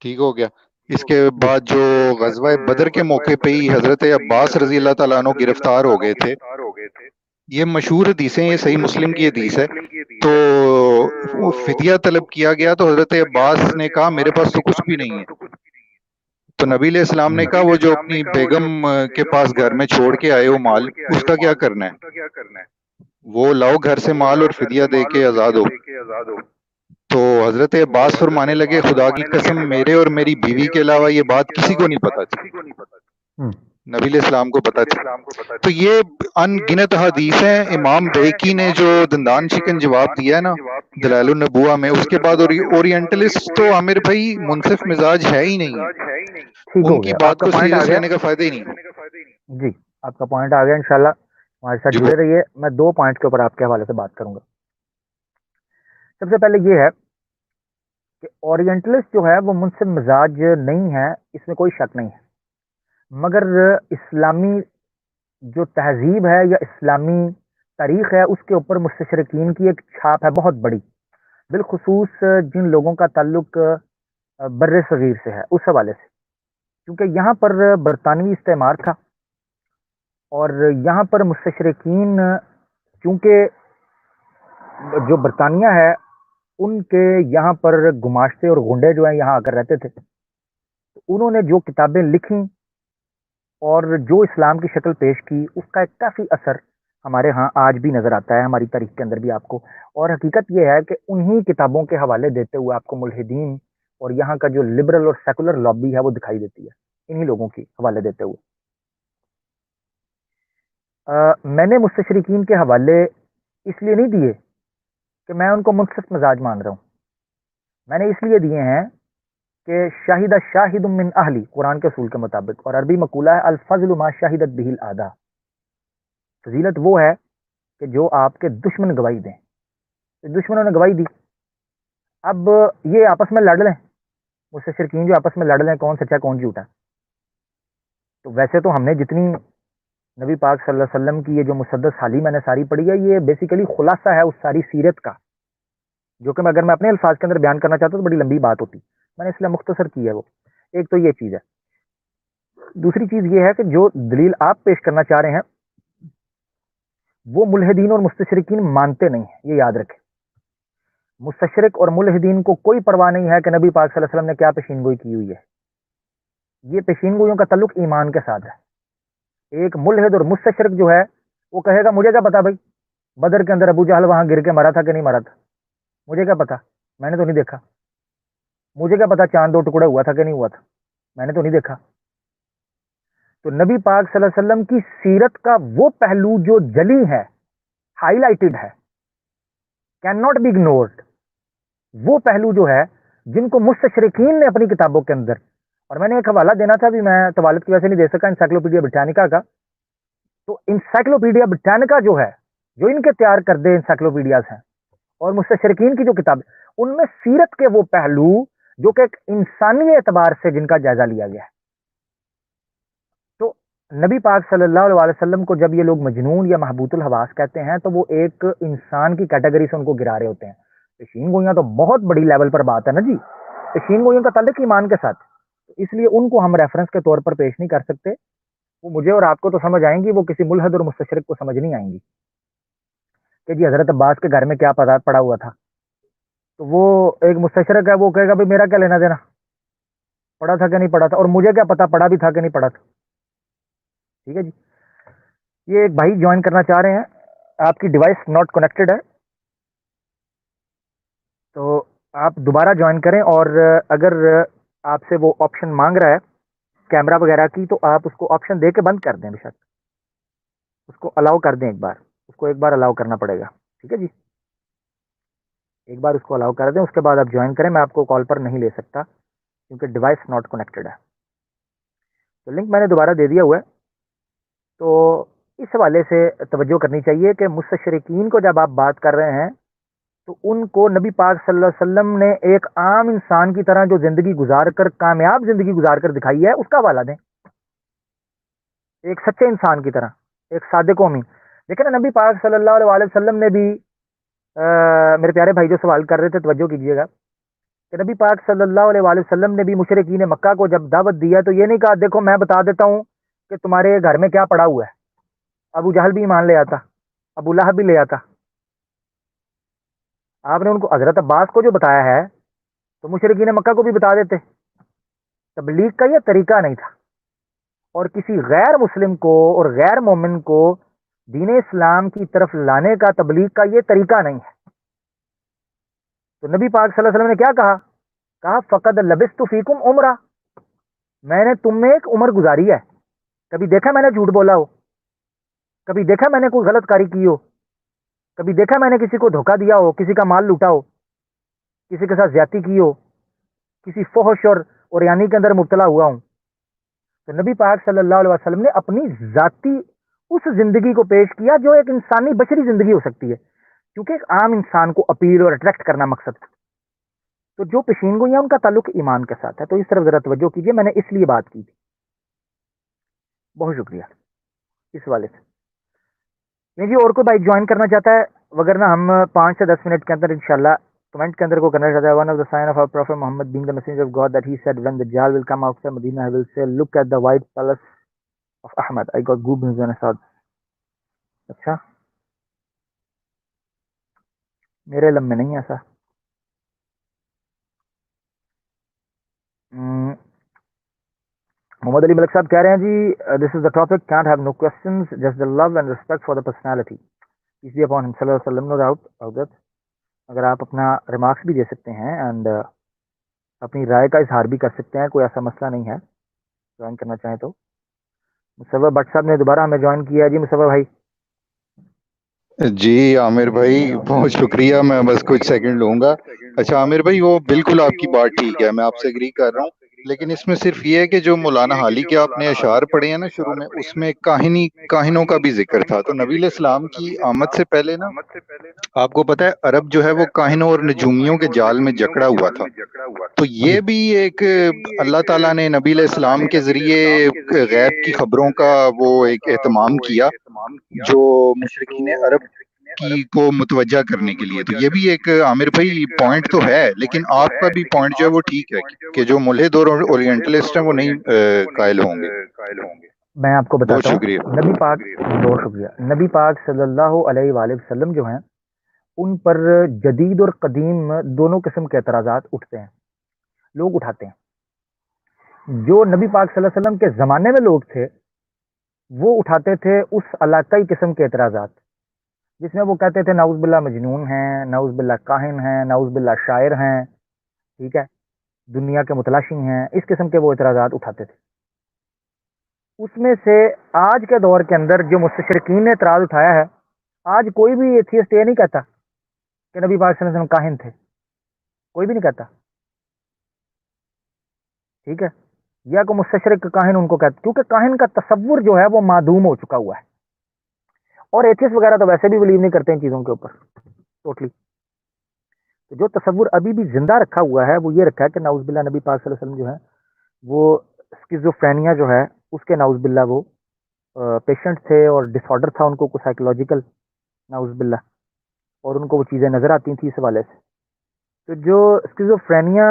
ٹھیک ہو گیا. اس کے بعد جو غزوہ بدر کے موقع پہ ہی حضرت عباس رضی اللہ تعالیٰ عنہ گرفتار ہو گئے تھے. یہ مشہور حدیث ہے، یہ صحیح مسلم کی حدیث ہے. تو وہ فدیہ طلب کیا گیا تو حضرت عباس نے کہا میرے پاس تو کچھ بھی نہیں ہے. تو نبی علیہ السلام نے کہا وہ جو اپنی بیگم کے پاس گھر میں چھوڑ کے آئے ہو مال، اس کا کیا کرنا ہے؟ وہ لاؤ گھر سے مال اور فدیہ دے کے آزاد ہو. تو حضرت عباس فرمانے لگے خدا کی قسم میرے اور میری بیوی کے علاوہ یہ بات کسی کو نہیں پتا تھی، نبی علیہ السلام کو پتا تھی. تو یہ ان گنت حدیث ہیں. امام بیکی نے جو دندان شکن جواب دیا ہے نا دلائل النبوہ میں، اس کے بعد اورینٹلسٹ تو عامر بھائی منصف مزاج ہے ہی نہیں ہے، ٹھیک ان ہو کی گیا، آپ بات کا کو پوائنٹ آ سیریس گیا. لینے کا فائدہ ہی نہیں. جی آپ کا پوائنٹ آ گیا، انشاءاللہ ہمارے ساتھ جو جڑے رہیے. میں 2 پوائنٹ کے اوپر آپ کے حوالے سے بات کروں گا. سب سے پہلے یہ ہے کہ اورینٹلسٹ جو ہے وہ منصف مزاج نہیں ہے، اس میں کوئی شک نہیں ہے، مگر اسلامی جو تہذیب ہے یا اسلامی تاریخ ہے اس کے اوپر مستشرقین کی ایک چھاپ ہے بہت بڑی، بالخصوص جن لوگوں کا تعلق بر صغیر سے ہے. اس حوالے سے کیونکہ یہاں پر برطانوی استعمار تھا اور یہاں پر مستشرقین چونکہ جو برطانیہ ہے ان کے یہاں پر گماشتے اور گنڈے جو ہیں یہاں آ کر رہتے تھے، تو انہوں نے جو کتابیں لکھی اور جو اسلام کی شکل پیش کی اس کا ایک کافی اثر ہمارے ہاں آج بھی نظر آتا ہے، ہماری تاریخ کے اندر بھی آپ کو. اور حقیقت یہ ہے کہ انہی کتابوں کے حوالے دیتے ہوئے آپ کو ملحدین اور یہاں کا جو لبرل اور سیکولر لابی ہے وہ دکھائی دیتی ہے، انہی لوگوں کی حوالے دیتے ہوئے. میں نے مستشرقین کے حوالے اس لیے نہیں دیے کہ میں ان کو منصف مزاج مان رہا ہوں، میں نے اس لیے دیے ہیں کہ شاہد شاہد من اہلی قرآن کے اصول کے مطابق، اور عربی مقولہ ہے الفضل ما شاہدت به الاعداء، فضیلت وہ ہے کہ جو آپ کے دشمن گواہی دیں. دشمنوں نے گواہی دی، اب یہ آپس میں لڑ لیں، مستشرقین جو آپس میں لڑ لیں کون سچا کون جھوٹا. تو ویسے تو ہم نے جتنی نبی پاک صلی اللہ علیہ وسلم کی یہ جو مسدس حالی میں نے ساری پڑھی ہے، یہ بیسیکلی خلاصہ ہے اس ساری سیرت کا، جو کہ اگر میں اپنے الفاظ کے اندر بیان کرنا چاہتا ہوں تو بڑی لمبی بات ہوتی، میں نے اس لیے مختصر کی ہے. وہ ایک تو یہ چیز ہے. دوسری چیز یہ ہے کہ جو دلیل آپ پیش کرنا چاہ رہے ہیں وہ ملحدین اور مستشرقین مانتے نہیں ہیں، یہ یاد رکھیں. مستشرق اور ملحدین کو کوئی پرواہ نہیں ہے کہ نبی پاک صلی اللہ علیہ وسلم نے کیا پیشین گوئی کی ہوئی ہے. یہ پیشین گوئیوں کا تعلق ایمان کے ساتھ ہے. ایک ملحد اور مستشرق جو ہے وہ کہے گا مجھے کیا پتا بھائی بدر کے اندر ابو جہل وہاں گر کے مرا تھا کہ نہیں مرا تھا، مجھے کیا پتا، میں نے تو نہیں دیکھا. مجھے کیا پتا چاند 2 ٹکڑے ہوا تھا کہ نہیں ہوا تھا، میں نے تو نہیں دیکھا. تو نبی پاک صلی اللہ علیہ وسلم کی سیرت کا وہ پہلو جو جلی ہے، ہائی لائٹڈ ہے، کین ناٹ بی اگنورڈ، وہ پہلو جو ہے جن کو مستشرقین نے اپنی کتابوں کے اندر، اور میں نے ایک حوالہ دینا تھا بھی میں طوالت کی وجہ سے نہیں دے سکا، انسائکلوپیڈیا برٹانیکا کا. تو انسائکلوپیڈیا برٹانیکا جو ہے، جو ان کے تیار کردے انسائکلوپیڈیاز ہیں اور مستشرقین کی جو کتاب، ان میں سیرت کے وہ پہلو جو کہ ایک انسانی اعتبار سے جن کا جائزہ لیا گیا ہے. تو نبی پاک صلی اللہ علیہ وسلم کو جب یہ لوگ مجنون یا محبوط الحواس کہتے ہیں تو وہ ایک انسان کی کیٹیگری سے ان کو گرا رہے ہوتے ہیں. پیشین گوئیاں تو بہت بڑی لیول پر بات ہے نا جی، پیشین گوئیوں کا تعلق ایمان کے ساتھ، اس لیے ان کو ہم ریفرنس کے طور پر پیش نہیں کر سکتے. وہ مجھے اور آپ کو تو سمجھ آئیں گی، وہ کسی ملحد اور مستشرق کو سمجھ نہیں آئیں گی کہ جی حضرت عباس کے گھر میں کیا پڑا ہوا تھا. تو وہ ایک مستشرق ہے، وہ کہے گا بھائی میرا کیا لینا دینا، پڑھا تھا کہ نہیں پڑھا تھا، اور مجھے کیا پتا پڑھا بھی تھا کہ نہیں پڑھا تھا. ٹھیک ہے جی. یہ ایک بھائی جوائن کرنا چاہ رہے ہیں، آپ کی ڈیوائس ناٹ کنیکٹڈ ہے تو آپ دوبارہ جوائن کریں، اور اگر آپ سے وہ آپشن مانگ رہا ہے کیمرہ وغیرہ کی تو آپ اس کو آپشن دے کے بند کر دیں، بے شک اس کو الاؤ کر دیں، اس کو ایک بار الاؤ کرنا پڑے گا. ٹھیک ہے جی، ایک بار اس کو الاؤ کر دیں، اس کے بعد آپ جوائن کریں. میں آپ کو کال پر نہیں لے سکتا کیونکہ ڈیوائس ناٹ کنیکٹڈ ہے. تو لنک میں نے دوبارہ دے دیا ہوا ہے. تو اس حوالے سے توجہ کرنی چاہیے کہ مستشرقین کو جب آپ بات کر رہے ہیں تو ان کو نبی پاک صلی اللہ علیہ وسلم نے ایک عام انسان کی طرح جو زندگی گزار کر کامیاب زندگی گزار کر دکھائی ہے اس کا حوالہ دیں، ایک سچے انسان کی طرح، ایک سادے قومی. لیکن نبی پاک صلی اللہ علیہ وسلم نے بھی میرے پیارے بھائی جو سوال کر رہے تھے توجہ کیجیے گا کہ نبی پاک صلی اللہ علیہ وآلہ وسلم نے بھی مشرکین مکہ کو جب دعوت دیا تو یہ نہیں کہا دیکھو میں بتا دیتا ہوں کہ تمہارے گھر میں کیا پڑا ہوا ہے. ابو جہل بھی ایمان لے آتا, ابو لہب بھی لے آتا. آپ نے ان کو حضرت عباس کو جو بتایا ہے تو مشرکین مکہ کو بھی بتا دیتے. تبلیغ کا یہ طریقہ نہیں تھا, اور کسی غیر مسلم کو اور غیر مومن کو دین اسلام کی طرف لانے کا تبلیغ کا یہ طریقہ نہیں ہے. تو نبی پاک صلی اللہ علیہ وسلم نے کیا کہا فقد لبثت فیکم عمرہ, میں نے تم میں ایک عمر گزاری ہے. کبھی دیکھا میں نے جھوٹ بولا ہو, کبھی دیکھا میں نے کوئی غلط کاری کی ہو, کبھی دیکھا میں نے کسی کو دھوکہ دیا ہو, کسی کا مال لوٹا ہو, کسی کے ساتھ زیادتی کی ہو, کسی فحش اور اوریانی کے اندر مبتلا ہوا ہوں. تو نبی پاک صلی اللہ علیہ وسلم نے اپنی ذاتی اس زندگی کو پیش کیا جو ایک انسانی بشری زندگی ہو سکتی ہے, کیونکہ ایک عام انسان کو اپیل اور اٹریکٹ کرنا مقصد تھا. تو جو پیشین گوئیاں ان کا تعلق ایمان کے ساتھ ہے, تو اس طرف ذرا توجہ کیجیے, میں نے اس لیے بات کی تھی. بہت شکریہ اس والے سے. نہیں جی, اور کوئی بھائی جوائن کرنا چاہتا ہے, وگرنہ ہم 5 سے 10 منٹ کے اندر انشاءاللہ کمنٹ کے اندر کو کرنا چاہتا ہے. One of the sign of our prophet Muhammad being the messenger of God that he said when the Dajjal will come outside Medina he will say look at the white palace of Ahmad. I got good news and I saw. اچھا میرے علم میں نہیں ایسا. محمد علی ملک صاحب کہہ رہے ہیں جی this is the topic can't have no questions just the love and respect for the personality peace be upon him صلی اللہ علیہ وسلم. No doubt. اگر آپ اپنا ریمارکس بھی دے سکتے ہیں اینڈ اپنی رائے کا اظہار بھی کر سکتے ہیں, کوئی ایسا مسئلہ نہیں ہے. جوائن کرنا چاہیں تو. مصور بٹ صاحب نے دوبارہ ہمیں جوائن کیا ہے جی. مصور بھائی جی عامر بھائی بہت شکریہ, میں بس کچھ سیکنڈ لوں گا. اچھا عامر بھائی وہ بالکل آپ کی بات ٹھیک ہے, میں آپ سے اگری کر رہا ہوں, لیکن اس میں صرف یہ ہے کہ جو مولانا حالی کے آپ نے اشعار پڑھے ہیں نا شروع میں, اس میں کاہنوں کا بھی ذکر تھا. تو نبی علیہ السلام کی آمد سے پہلے نا آپ کو پتہ ہے عرب جو ہے وہ کاہنوں اور نجومیوں کے جال میں جکڑا ہوا تھا. تو یہ بھی ایک اللہ تعالیٰ نے نبی علیہ السلام کے ذریعے غیب کی خبروں کا وہ ایک اہتمام کیا جو مشرکین عرب کی کو متوجہ کرنے کے لیے. تو یہ بھی ایک عامر بھائی پوائنٹ تو ہے, لیکن آپ کا بھی پوائنٹ جو ہے وہ ٹھیک ہے کہ جو ملحد اور اورینٹلسٹ ہیں وہ نہیں قائل ہوں گے. میں آپ کو بہت بتاتا شکریہ. ہوں. نبی پاک بہت شکریہ. نبی پاک صلی اللہ علیہ وآلہ وسلم جو ہیں ان پر جدید اور قدیم دونوں قسم کے اعتراضات اٹھتے ہیں, لوگ اٹھاتے ہیں. جو نبی پاک صلی اللہ علیہ وسلم کے زمانے میں لوگ تھے وہ اٹھاتے تھے اس علاقائی قسم کے اعتراضات, جس میں وہ کہتے تھے نعوذ باللہ مجنون ہیں, نعوذ باللہ کاہن ہیں, نعوذ باللہ شاعر ہیں, ٹھیک ہے, دنیا کے متلاشی ہیں. اس قسم کے وہ اعتراضات اٹھاتے تھے. اس میں سے آج کے دور کے اندر جو مستشرقین نے اعتراض اٹھایا ہے, آج کوئی بھی ایتھیسٹ یہ نہیں کہتا کہ نبی پاک صلی اللہ علیہ وسلم کاہن تھے, کوئی بھی نہیں کہتا, ٹھیک ہے, یا کوئی مستشرق کاہن ان کو کہتا, کیونکہ کاہن کا تصور جو ہے وہ معدوم ہو چکا ہوا ہے. اور ایتھیسٹ وغیرہ تو ویسے بھی بلیو نہیں کرتے ان چیزوں کے اوپر ٹوٹلی. تو جو تصور ابھی بھی زندہ رکھا ہوا ہے وہ یہ رکھا ہے کہ نعوذ باللہ نبی پاک صلی اللہ علیہ وسلم جو ہے وہ اسکیزوفرینیا جو ہے اس کے نعوذ باللہ وہ پیشنٹ تھے, اور ڈس آرڈر تھا ان کو کوئی سائیکولوجیکل نعوذ باللہ, اور ان کو وہ چیزیں نظر آتی تھیں اس حوالے سے. تو جو اسکیزوفرینیا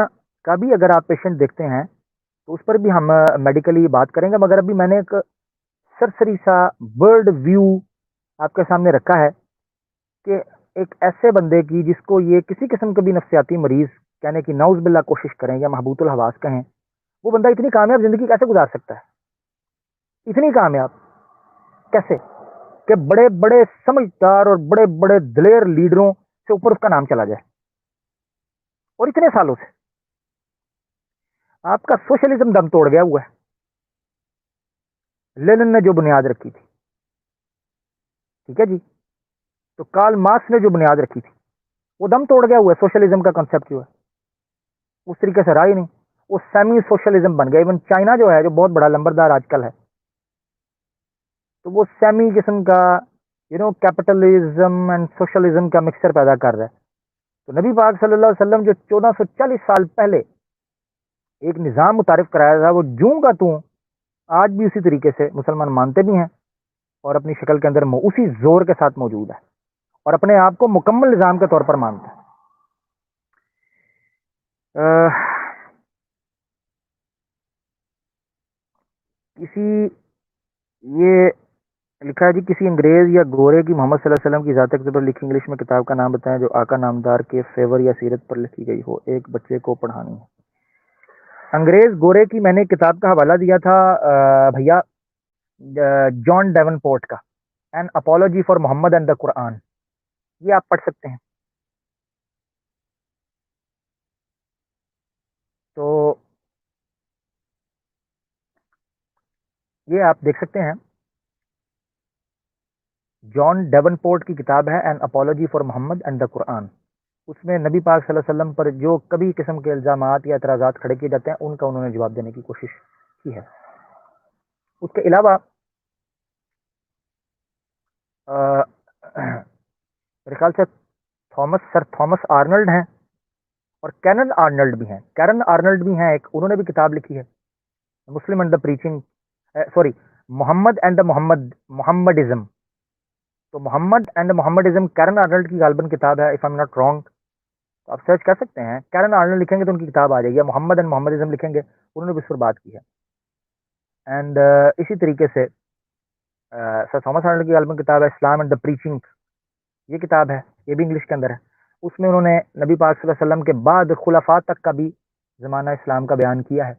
کا بھی اگر آپ پیشنٹ دیکھتے ہیں تو اس پر بھی ہم میڈیکلی بات کریں گے, مگر ابھی میں نے ایک سرسری سا برڈ ویو آپ کے سامنے رکھا ہے کہ ایک ایسے بندے کی جس کو یہ کسی قسم کے بھی نفسیاتی مریض کہنے کی نعوذ باللہ کوشش کریں یا محبوط الحواس کہیں, وہ بندہ اتنی کامیاب زندگی کیسے گزار سکتا ہے, اتنی کامیاب کیسے کہ بڑے بڑے سمجھدار اور بڑے بڑے دلیر لیڈروں سے اوپر اس کا نام چلا جائے, اور اتنے سالوں سے. آپ کا سوشلزم دم توڑ گیا ہوا ہے. لینن نے جو بنیاد رکھی تھی, ٹھیک ہے جی, تو کارل مارکس نے جو بنیاد رکھی تھی وہ دم توڑ گیا ہوا ہے. سوشلزم کا کنسپٹ جو ہے اس طریقے سے رہا ہی نہیں, وہ سیمی سوشلزم بن گیا. ایون چائنا جو ہے جو بہت بڑا لمبردار آج کل ہے, تو وہ سیمی قسم کا کیپٹلزم اینڈ سوشلزم کا مکسچر پیدا کر رہا ہے. تو نبی پاک صلی اللہ علیہ وسلم جو 1440 سال پہلے ایک نظام متعارف کرایا تھا, وہ جوں کا توں آج بھی اسی طریقے سے مسلمان مانتے بھی ہیں اور اپنی شکل کے اندر اسی زور کے ساتھ موجود ہے, اور اپنے آپ کو مکمل نظام کے طور پر مانتا ہے. کسی یہ لکھا ہے جی کسی انگریز یا گورے کی محمد صلی اللہ علیہ وسلم کی ذات اقدس پر لکھی انگلش میں کتاب کا نام بتائیں جو آقا نامدار کے فیور یا سیرت پر لکھی گئی ہو، ایک بچے کو پڑھانی ہے۔ انگریز گورے کی میں نے کتاب کا حوالہ دیا تھا بھیا، جان ڈیون پورٹ کا، an apology for Muhammad and the Quran, یہ آپ پڑھ سکتے ہیں۔ تو یہ آپ دیکھ سکتے ہیں، جان ڈیون پورٹ کی کتاب ہے an apology for Muhammad and the Quran. اس میں نبی پاک صلی اللہ علیہ وسلم پر جو کبھی قسم کے الزامات یا اعتراضات کھڑے کیے جاتے ہیں ان کا انہوں نے جواب دینے کی کوشش کی ہے۔ اس کے علاوہ میرے خیال سے سر تھامس آرنلڈ ہیں اور کینن آرنلڈ بھی ہیں، کیرن آرنلڈ بھی ہیں ایک، انہوں نے بھی کتاب لکھی ہے Muslim and the preaching, sorry Muhammad and the Muhammadism. تو Muhammad and Muhammadism Karen Arnold کی غالباً کتاب ہے، if I am not wrong, تو آپ سرچ کر سکتے ہیں، کیرن آرنلڈ لکھیں گے تو ان کی کتاب آ جائے گی، محمد اینڈ محمدزم لکھیں گے، انہوں نے بھی اس پر بات کی ہے۔ اینڈ اسی طریقے سے سر تھامس آرنلڈ کی غالباً کتاب ہے اسلام اینڈ دا پریچنگ، یہ کتاب ہے، یہ بھی انگلش کے اندر ہے۔ اس میں انہوں نے نبی پاک صلی اللہ علیہ وسلم کے بعد خلفاء تک کا بھی زمانہ اسلام کا بیان کیا ہے،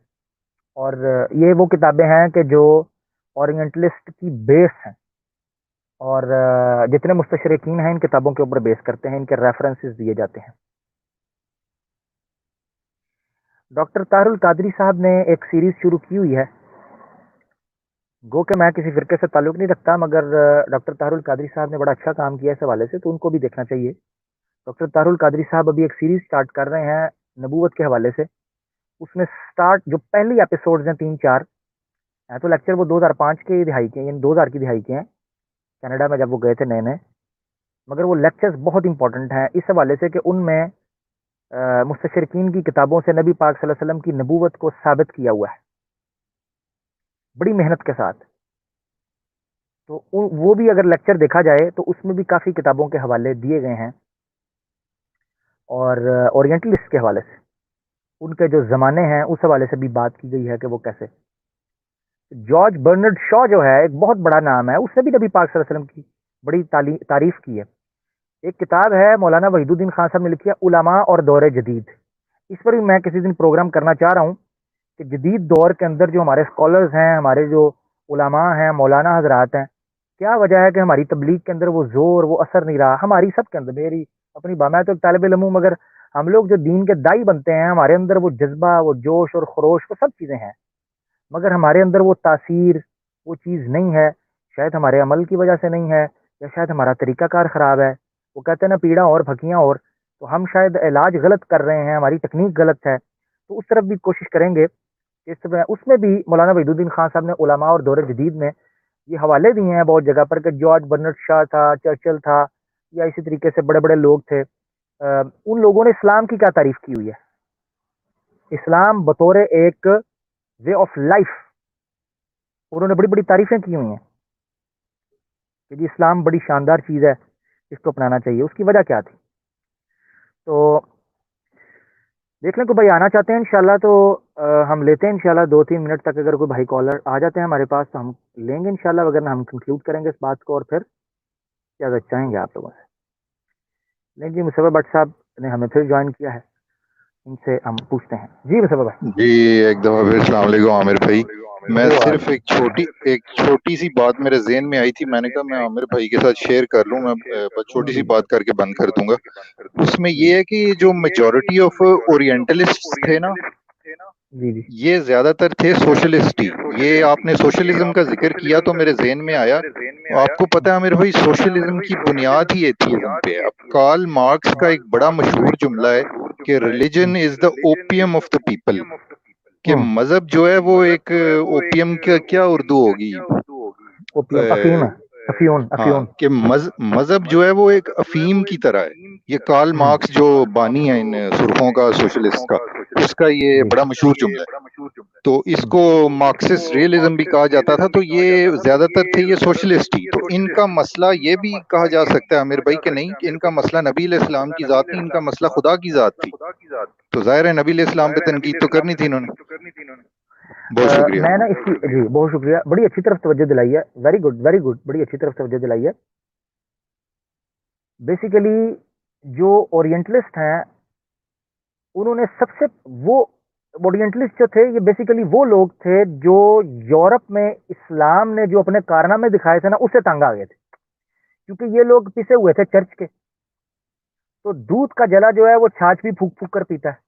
اور یہ وہ کتابیں ہیں کہ جو اورینٹلسٹ کی بیس ہیں، اور جتنے مستشرقین ہیں ان کتابوں کے اوپر بیس کرتے ہیں، ان کے ریفرنسز دیے جاتے ہیں۔ ڈاکٹر طاہر القادری صاحب نے ایک سیریز شروع کی ہوئی ہے، گو کہ میں کسی فرقے سے تعلق نہیں رکھتا، مگر ڈاکٹر طاہر القادری صاحب نے بڑا اچھا کام کیا اس حوالے سے، تو ان کو بھی دیکھنا چاہیے۔ ڈاکٹر طاہر القادری صاحب ابھی ایک سیریز سٹارٹ کر رہے ہیں نبوت کے حوالے سے، اس میں سٹارٹ جو پہلی ایپیسوڈز ہیں 3-4 ہیں، تو لیکچر وہ 2005 کی دہائی کے، یعنی 2000 کی دہائی کے ہیں، کینیڈا میں جب وہ گئے تھے نئے نئے، مگر وہ لیکچرز بہت امپورٹنٹ ہیں اس حوالے سے کہ ان میں مستشرقین کی کتابوں سے نبی پاک صلی اللہ علیہ وسلم کی نبوت کو ثابت کیا ہوا ہے بڑی محنت کے ساتھ۔ تو وہ بھی اگر لیکچر دیکھا جائے تو اس میں بھی کافی کتابوں کے حوالے دیے گئے ہیں، اور اورینٹلسٹ کے حوالے سے ان کے جو زمانے ہیں اس حوالے سے بھی بات کی گئی ہے کہ وہ کیسے۔ جارج برنرڈ شاہ جو ہے ایک بہت بڑا نام ہے، اس نے بھی نبی پاک صلی اللہ علیہ وسلم کی بڑی تعریف کی ہے۔ ایک کتاب ہے مولانا وحید الدین خان صاحب نے لکھی ہے علماء اور دور جدید، اس پر بھی میں کسی دن پروگرام کرنا چاہ رہا ہوں کہ جدید دور کے اندر جو ہمارے اسکالرز ہیں، ہمارے جو علماء ہیں، مولانا حضرات ہیں، کیا وجہ ہے کہ ہماری تبلیغ کے اندر وہ زور، وہ اثر نہیں رہا، ہماری سب کے اندر، میری اپنی میں تو ایک طالب علم ہوں، مگر ہم لوگ جو دین کے دائی بنتے ہیں ہمارے اندر وہ جذبہ، وہ جوش اور خروش، وہ سب چیزیں ہیں، مگر ہمارے اندر وہ تاثیر، وہ چیز نہیں ہے، شاید ہمارے عمل کی وجہ سے نہیں ہے، یا شاید ہمارا طریقہ کار خراب ہے، وہ کہتے ہیں نا پیڑا اور پھکیاں اور، تو ہم شاید علاج غلط کر رہے ہیں، ہماری ٹیکنیک غلط ہے، تو اس طرف بھی کوشش کریں گے۔ اس میں بھی مولانا وحید الدین خان صاحب نے علماء اور دور جدید میں یہ حوالے دیے ہیں بہت جگہ پر کہ جارج برنرڈ شاہ تھا، چرچل تھا، یا اسی طریقے سے بڑے بڑے لوگ تھے، ان لوگوں نے اسلام کی کیا تعریف کی ہوئی ہے، اسلام بطور ایک وے آف لائف انہوں نے بڑی بڑی تعریفیں کی ہوئی ہیں کہ جی اسلام بڑی شاندار چیز ہے، اس کو اپنانا چاہیے۔ اس کی وجہ کیا تھی؟ تو دیکھ لیں کوئی بھائی آنا چاہتے ہیں انشاءاللہ تو ہم لیتے ہیں انشاءاللہ 2-3 منٹ تک، اگر کوئی بھائی کالر آ جاتے ہیں ہمارے پاس تو ہم لیں گے انشاءاللہ، وغیرہ ہم کنکلوڈ کریں گے اس بات کو، اور پھر کیا چاہیں گے آپ لوگوں سے۔ نہیں جی مصطفیٰ بٹ صاحب نے ہمیں پھر جوائن کیا ہے، ان سے ہم پوچھتے ہیں۔ جی مصطفیٰ بھائی۔ جی ایک دفعہ پھر السلام علیکم عامر بھائی، میں صرف ایک چھوٹی سی بات میرے ذہن میں آئی تھی، میں نے کہا میں عامر بھائی کے ساتھ شیئر کر لوں، میں بس چھوٹی سی بات کر کے بند کر دوں گا۔ اس میں یہ ہے کہ جو میجورٹی آف اورینٹلسٹ تھے نا، یہ زیادہ تر تھے سوشلسٹ ہی۔ یہ آپ نے سوشلزم کا ذکر کیا تو میرے ذہن میں آیا، آپ کو پتہ ہے عامر بھائی سوشلزم کی بنیاد ہی ایتھیزم پہ ہے۔ اب کارل مارکس کا ایک بڑا مشہور جملہ ہے کہ religion is the opium of the people, کہ مذہب جو ہے وہ ایک اوپیم کا کیا اردو ہوگی، کہ مذہب جو ہے وہ ایک افیم کی طرح ہے۔ یہ کارل مارکس جو بانی ہے ان سرخوں کا، سوشلسٹ کا، اس کا یہ بڑا مشہور جملہ ہے۔ تو اس کو مارکسسٹ ریئلزم بھی کہا جاتا تھا. تو یہ زیادہ تر تھے یہ سوشلسٹ ہی. تو ان کا مسئلہ یہ بھی کہا جا سکتا ہے عامر بھائی کہ نہیں کہ ان کا مسئلہ نبی علیہ السلام کی ذات نہیں، ان کا مسئلہ خدا کی ذات تھی. تو ظاہر ہے نبی علیہ السلام پہ تنقید تو کرنی تھی انہوں نے. بہت شکریہ. میں نا اس کی جی بہت شکریہ، بڑی اچھی طرف توجہ دلائی ہے. ویری گڈ ویری گڈ، بڑی اچھی طرف توجہ دلائی ہے. بیسیکلی جو اورینٹلسٹ ہیں انہوں نے سب سے وہ اورینٹلسٹ جو تھے یہ بیسیکلی وہ لوگ تھے جو یورپ میں اسلام نے جو اپنے کارنامے دکھائے تھے نا اس سے تنگ آ گئے تھے، کیونکہ یہ لوگ پسے ہوئے تھے چرچ کے. تو دودھ کا جلا جو ہے وہ چھاچھ بھی پھونک پھونک کر پیتا ہے.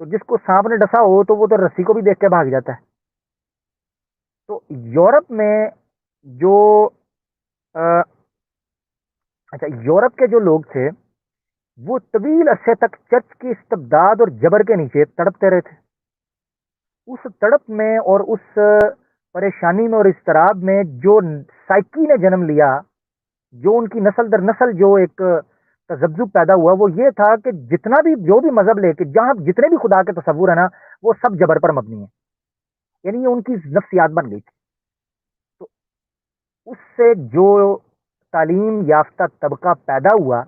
تو جس کو سانپ نے ڈسا ہو تو وہ تو رسی کو بھی دیکھ کے بھاگ جاتا ہے. تو یورپ میں جو اچھا یورپ کے جو لوگ تھے وہ طویل عرصے تک چرچ کی استبداد اور جبر کے نیچے تڑپتے رہے تھے. اس تڑپ میں اور اس پریشانی میں اور اضطراب میں جو سائیکی نے جنم لیا، جو ان کی نسل در نسل جو ایک تذبذب پیدا ہوا، وہ یہ تھا کہ جتنا بھی جو بھی مذہب لے کے جہاں جتنے بھی خدا کے تصور ہے نا وہ سب جبر پر مبنی ہے. یعنی یہ ان کی نفسیات بن گئی تھی. تو اس سے جو تعلیم یافتہ طبقہ پیدا ہوا،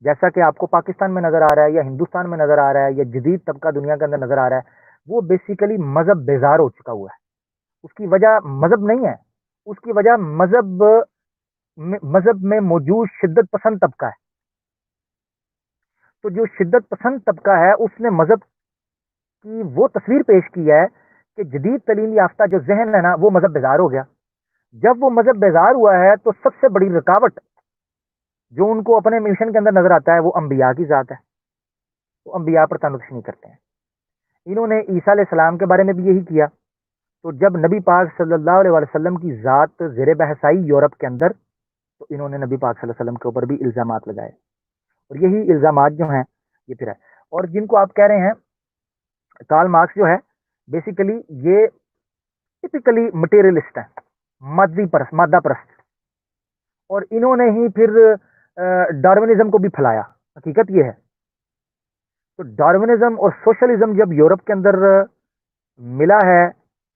جیسا کہ آپ کو پاکستان میں نظر آ رہا ہے یا ہندوستان میں نظر آ رہا ہے یا جدید طبقہ دنیا کے اندر نظر آ رہا ہے، وہ بیسیکلی مذہب بیزار ہو چکا ہوا ہے. اس کی وجہ مذہب نہیں ہے، اس کی وجہ مذہب میں موجود شدت پسند طبقہ ہے. تو جو شدت پسند طبقہ ہے اس نے مذہب کی وہ تصویر پیش کی ہے کہ جدید تعلیم یافتہ جو ذہن ہے نا وہ مذہب بیزار ہو گیا. جب وہ مذہب بیزار ہوا ہے تو سب سے بڑی رکاوٹ جو ان کو اپنے مشن کے اندر نظر آتا ہے وہ انبیاء کی ذات ہے. وہ انبیاء پر تنقید نہیں کرتے ہیں. انہوں نے عیسیٰ علیہ السلام کے بارے میں بھی یہی کیا. تو جب نبی پاک صلی اللہ علیہ وسلم کی ذات زیر بحث آئی یورپ کے اندر تو انہوں نے نبی پاک صلی اللہ علیہ وسلم کے اوپر بھی الزامات لگائے. اور یہی الزامات جو ہیں یہ پھر ہے. اور جن کو آپ کہہ رہے ہیں کارل مارکس جو ہے بیسیکلی یہ ٹپیکلی مٹیریلسٹ ہے، مادہ پرست. اور انہوں نے ہی پھر ڈارونزم کو بھی پھیلایا. حقیقت یہ ہے. تو ڈارونزم اور سوشلزم جب یورپ کے اندر ملا ہے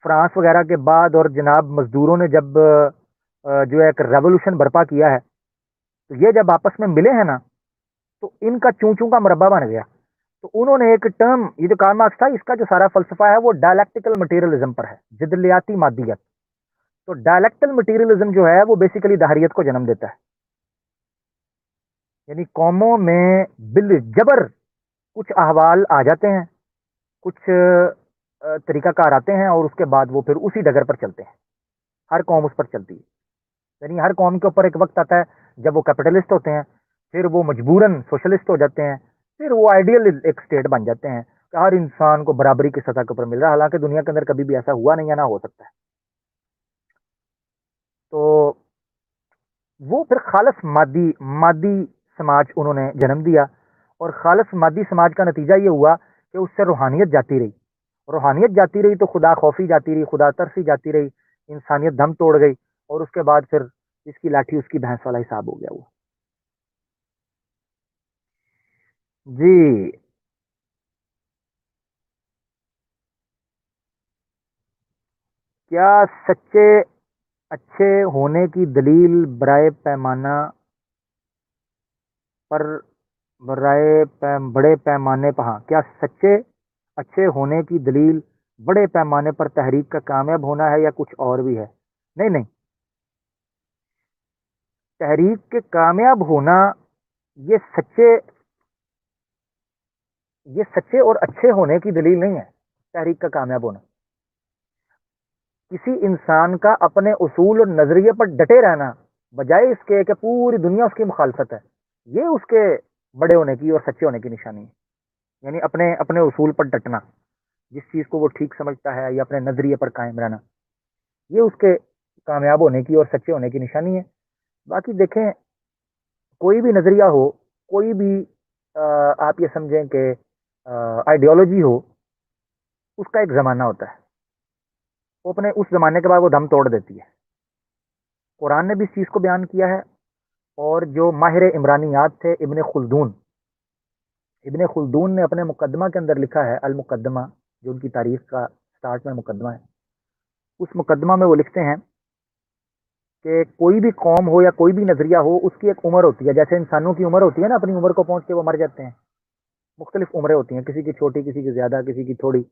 فرانس وغیرہ کے بعد، اور جناب مزدوروں نے جب جو ہے ایک ریولوشن برپا کیا ہے، تو یہ جب آپس میں ملے ہیں نا تو ان کا چون چون کا مربع بن گیا. تو انہوں نے ایک ٹرم، یہ جو کارل مارکس تھا اس کا جو سارا فلسفہ ہے وہ ڈائلیکٹیکل مٹیریلزم پر ہے، جدلیاتی مادیت. تو ڈائلیکٹل مٹیریلزم جو ہے وہ بیسیکلی دہریت کو جنم دیتا ہے. یعنی قوموں میں بال جبر کچھ احوال آ جاتے ہیں، کچھ طریقہ کار آتے ہیں، اور اس کے بعد وہ پھر اسی ڈگر پر چلتے ہیں. ہر قوم اس پر چلتی ہے. یعنی ہر قوم کے اوپر ایک وقت آتا ہے جب وہ کیپٹلسٹ ہوتے ہیں، پھر وہ مجبوراً سوشلسٹ ہو جاتے ہیں، پھر وہ آئیڈیل ایک اسٹیٹ بن جاتے ہیں کہ ہر انسان کو برابری کی سطح کے اوپر مل رہا ہے. حالانکہ دنیا کے اندر کبھی بھی ایسا ہوا نہیں ہے، نہ ہو سکتا ہے. تو وہ پھر خالص مادی سماج انہوں نے جنم دیا. اور خالص مادی سماج کا نتیجہ یہ ہوا کہ اس سے روحانیت جاتی رہی. روحانیت جاتی رہی تو خدا خوفی جاتی رہی، خدا ترسی جاتی رہی، انسانیت دم توڑ گئی. اور اس کے بعد پھر اس کی لاٹھی اس کی بھینس والا حساب ہو گیا. وہ جی کیا سچے اچھے ہونے کی دلیل بڑے پیمانے پر، ہاں کیا سچے اچھے ہونے کی دلیل بڑے پیمانے پر تحریک کا کامیاب ہونا ہے یا کچھ اور بھی ہے؟ نہیں نہیں، تحریک کے کامیاب ہونا یہ سچے اور اچھے ہونے کی دلیل نہیں ہے. تحریک کا کامیاب ہونا کسی انسان کا اپنے اصول اور نظریے پر ڈٹے رہنا بجائے اس کے کہ پوری دنیا اس کی مخالفت ہے، یہ اس کے بڑے ہونے کی اور سچے ہونے کی نشانی ہے. یعنی اپنے اصول پر ڈٹنا، جس چیز کو وہ ٹھیک سمجھتا ہے یا اپنے نظریے پر قائم رہنا، یہ اس کے کامیاب ہونے کی اور سچے ہونے کی نشانی ہے. باقی دیکھیں کوئی بھی نظریہ ہو، کوئی بھی آپ یہ سمجھیں کہ آئیڈیالوجی ہو، اس کا ایک زمانہ ہوتا ہے. وہ اپنے اس زمانے کے بعد وہ دم توڑ دیتی ہے. قرآن نے بھی اس چیز کو بیان کیا ہے. اور جو ماہر عمرانیات تھے ابن خلدون نے اپنے مقدمہ کے اندر لکھا ہے، المقدمہ، جو ان کی تاریخ کا سٹارٹ میں مقدمہ ہے، اس مقدمہ میں وہ لکھتے ہیں کہ کوئی بھی قوم ہو یا کوئی بھی نظریہ ہو، اس کی ایک عمر ہوتی ہے، جیسے انسانوں کی عمر ہوتی ہے نا، اپنی عمر کو پہنچ کے وہ مر جاتے ہیں، مختلف عمریں ہوتی ہیں، کسی کی چھوٹی، کسی کی زیادہ، کسی کی تھوڑی.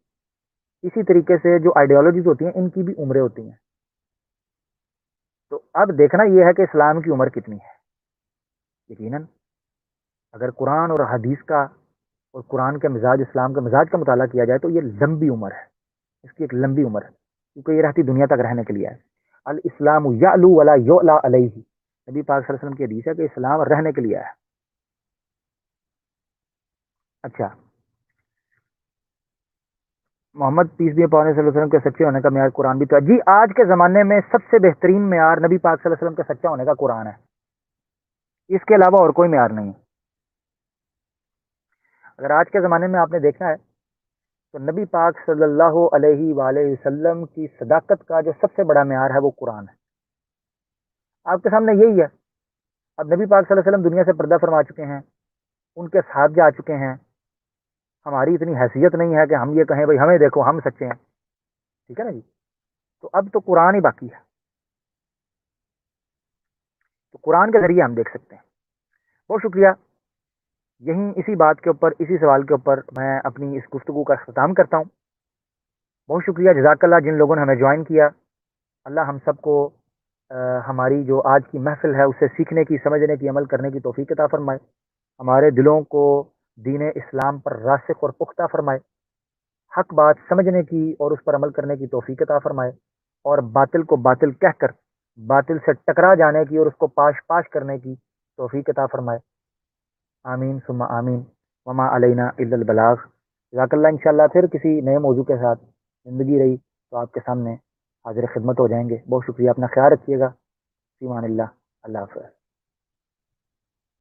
اسی طریقے سے جو آئیڈیالوجیز ہوتی ہیں ان کی بھی عمریں ہوتی ہیں. تو اب دیکھنا یہ ہے کہ اسلام کی عمر کتنی ہے. یقیناً اگر قرآن اور حدیث کا اور قرآن کے مزاج، اسلام کے مزاج کا مطالعہ کیا جائے تو یہ لمبی عمر ہے، اس کی ایک لمبی عمر ہے، کیونکہ یہ رہتی دنیا تک رہنے کے لیے ہے. الاسلام یعلو ولا یعلا علیہ، نبی پاک صلی اللہ علیہ وسلم کی حدیث ہے کہ اسلام رہنے کے لیے ہے. اچھا، محمد پیس بھی پاؤں صلی اللہ علیہ وسلم کے سچے ہونے کا معیار قرآن بھی تو ہے. جی آج کے زمانے میں سب سے بہترین معیار نبی پاک صلی اللہ علیہ وسلم کے سچا ہونے کا قرآن ہے، اس کے علاوہ اور کوئی معیار نہیں ہے. اگر آج کے زمانے میں آپ نے دیکھنا ہے تو نبی پاک صلی اللہ علیہ وآلہ وسلم کی صداقت کا جو سب سے بڑا معیار ہے وہ قرآن ہے. آپ کے سامنے یہی ہے. اب نبی پاک صلی اللہ علیہ وسلم دنیا سے پردہ فرما چکے ہیں، ان کے ساتھ جا چکے ہیں، ہماری اتنی حیثیت نہیں ہے کہ ہم یہ کہیں بھائی ہمیں دیکھو ہم سچے ہیں، ٹھیک ہے نا جی. تو اب تو قرآن ہی باقی ہے، تو قرآن کے ذریعے ہم دیکھ سکتے ہیں. بہت شکریہ. یہیں اسی بات کے اوپر، اسی سوال کے اوپر میں اپنی اس گفتگو کا اختتام کرتا ہوں. بہت شکریہ، جزاک اللہ جن لوگوں نے ہمیں جوائن کیا. اللہ ہم سب کو ہماری جو آج کی محفل ہے اسے سیکھنے کی، سمجھنے کی، عمل کرنے کی توفیق عطا فرمائے. ہمارے دلوں کو دین اسلام پر راسخ اور پختہ فرمائے. حق بات سمجھنے کی اور اس پر عمل کرنے کی توفیق عطا فرمائے، اور باطل کو باطل کہہ کر باطل سے ٹکرا جانے کی اور اس کو پاش پاش کرنے کی توفیق عطا فرمائے. آمین ثم آمین. وما علینا الا البلاغ. جزاک اللہ. انشاءاللہ پھر کسی نئے موضوع کے ساتھ زندگی رہی تو آپ کے سامنے حاضر خدمت ہو جائیں گے. بہت شکریہ، اپنا خیال رکھیے گا. فی امان اللہ. اللہ حافظ.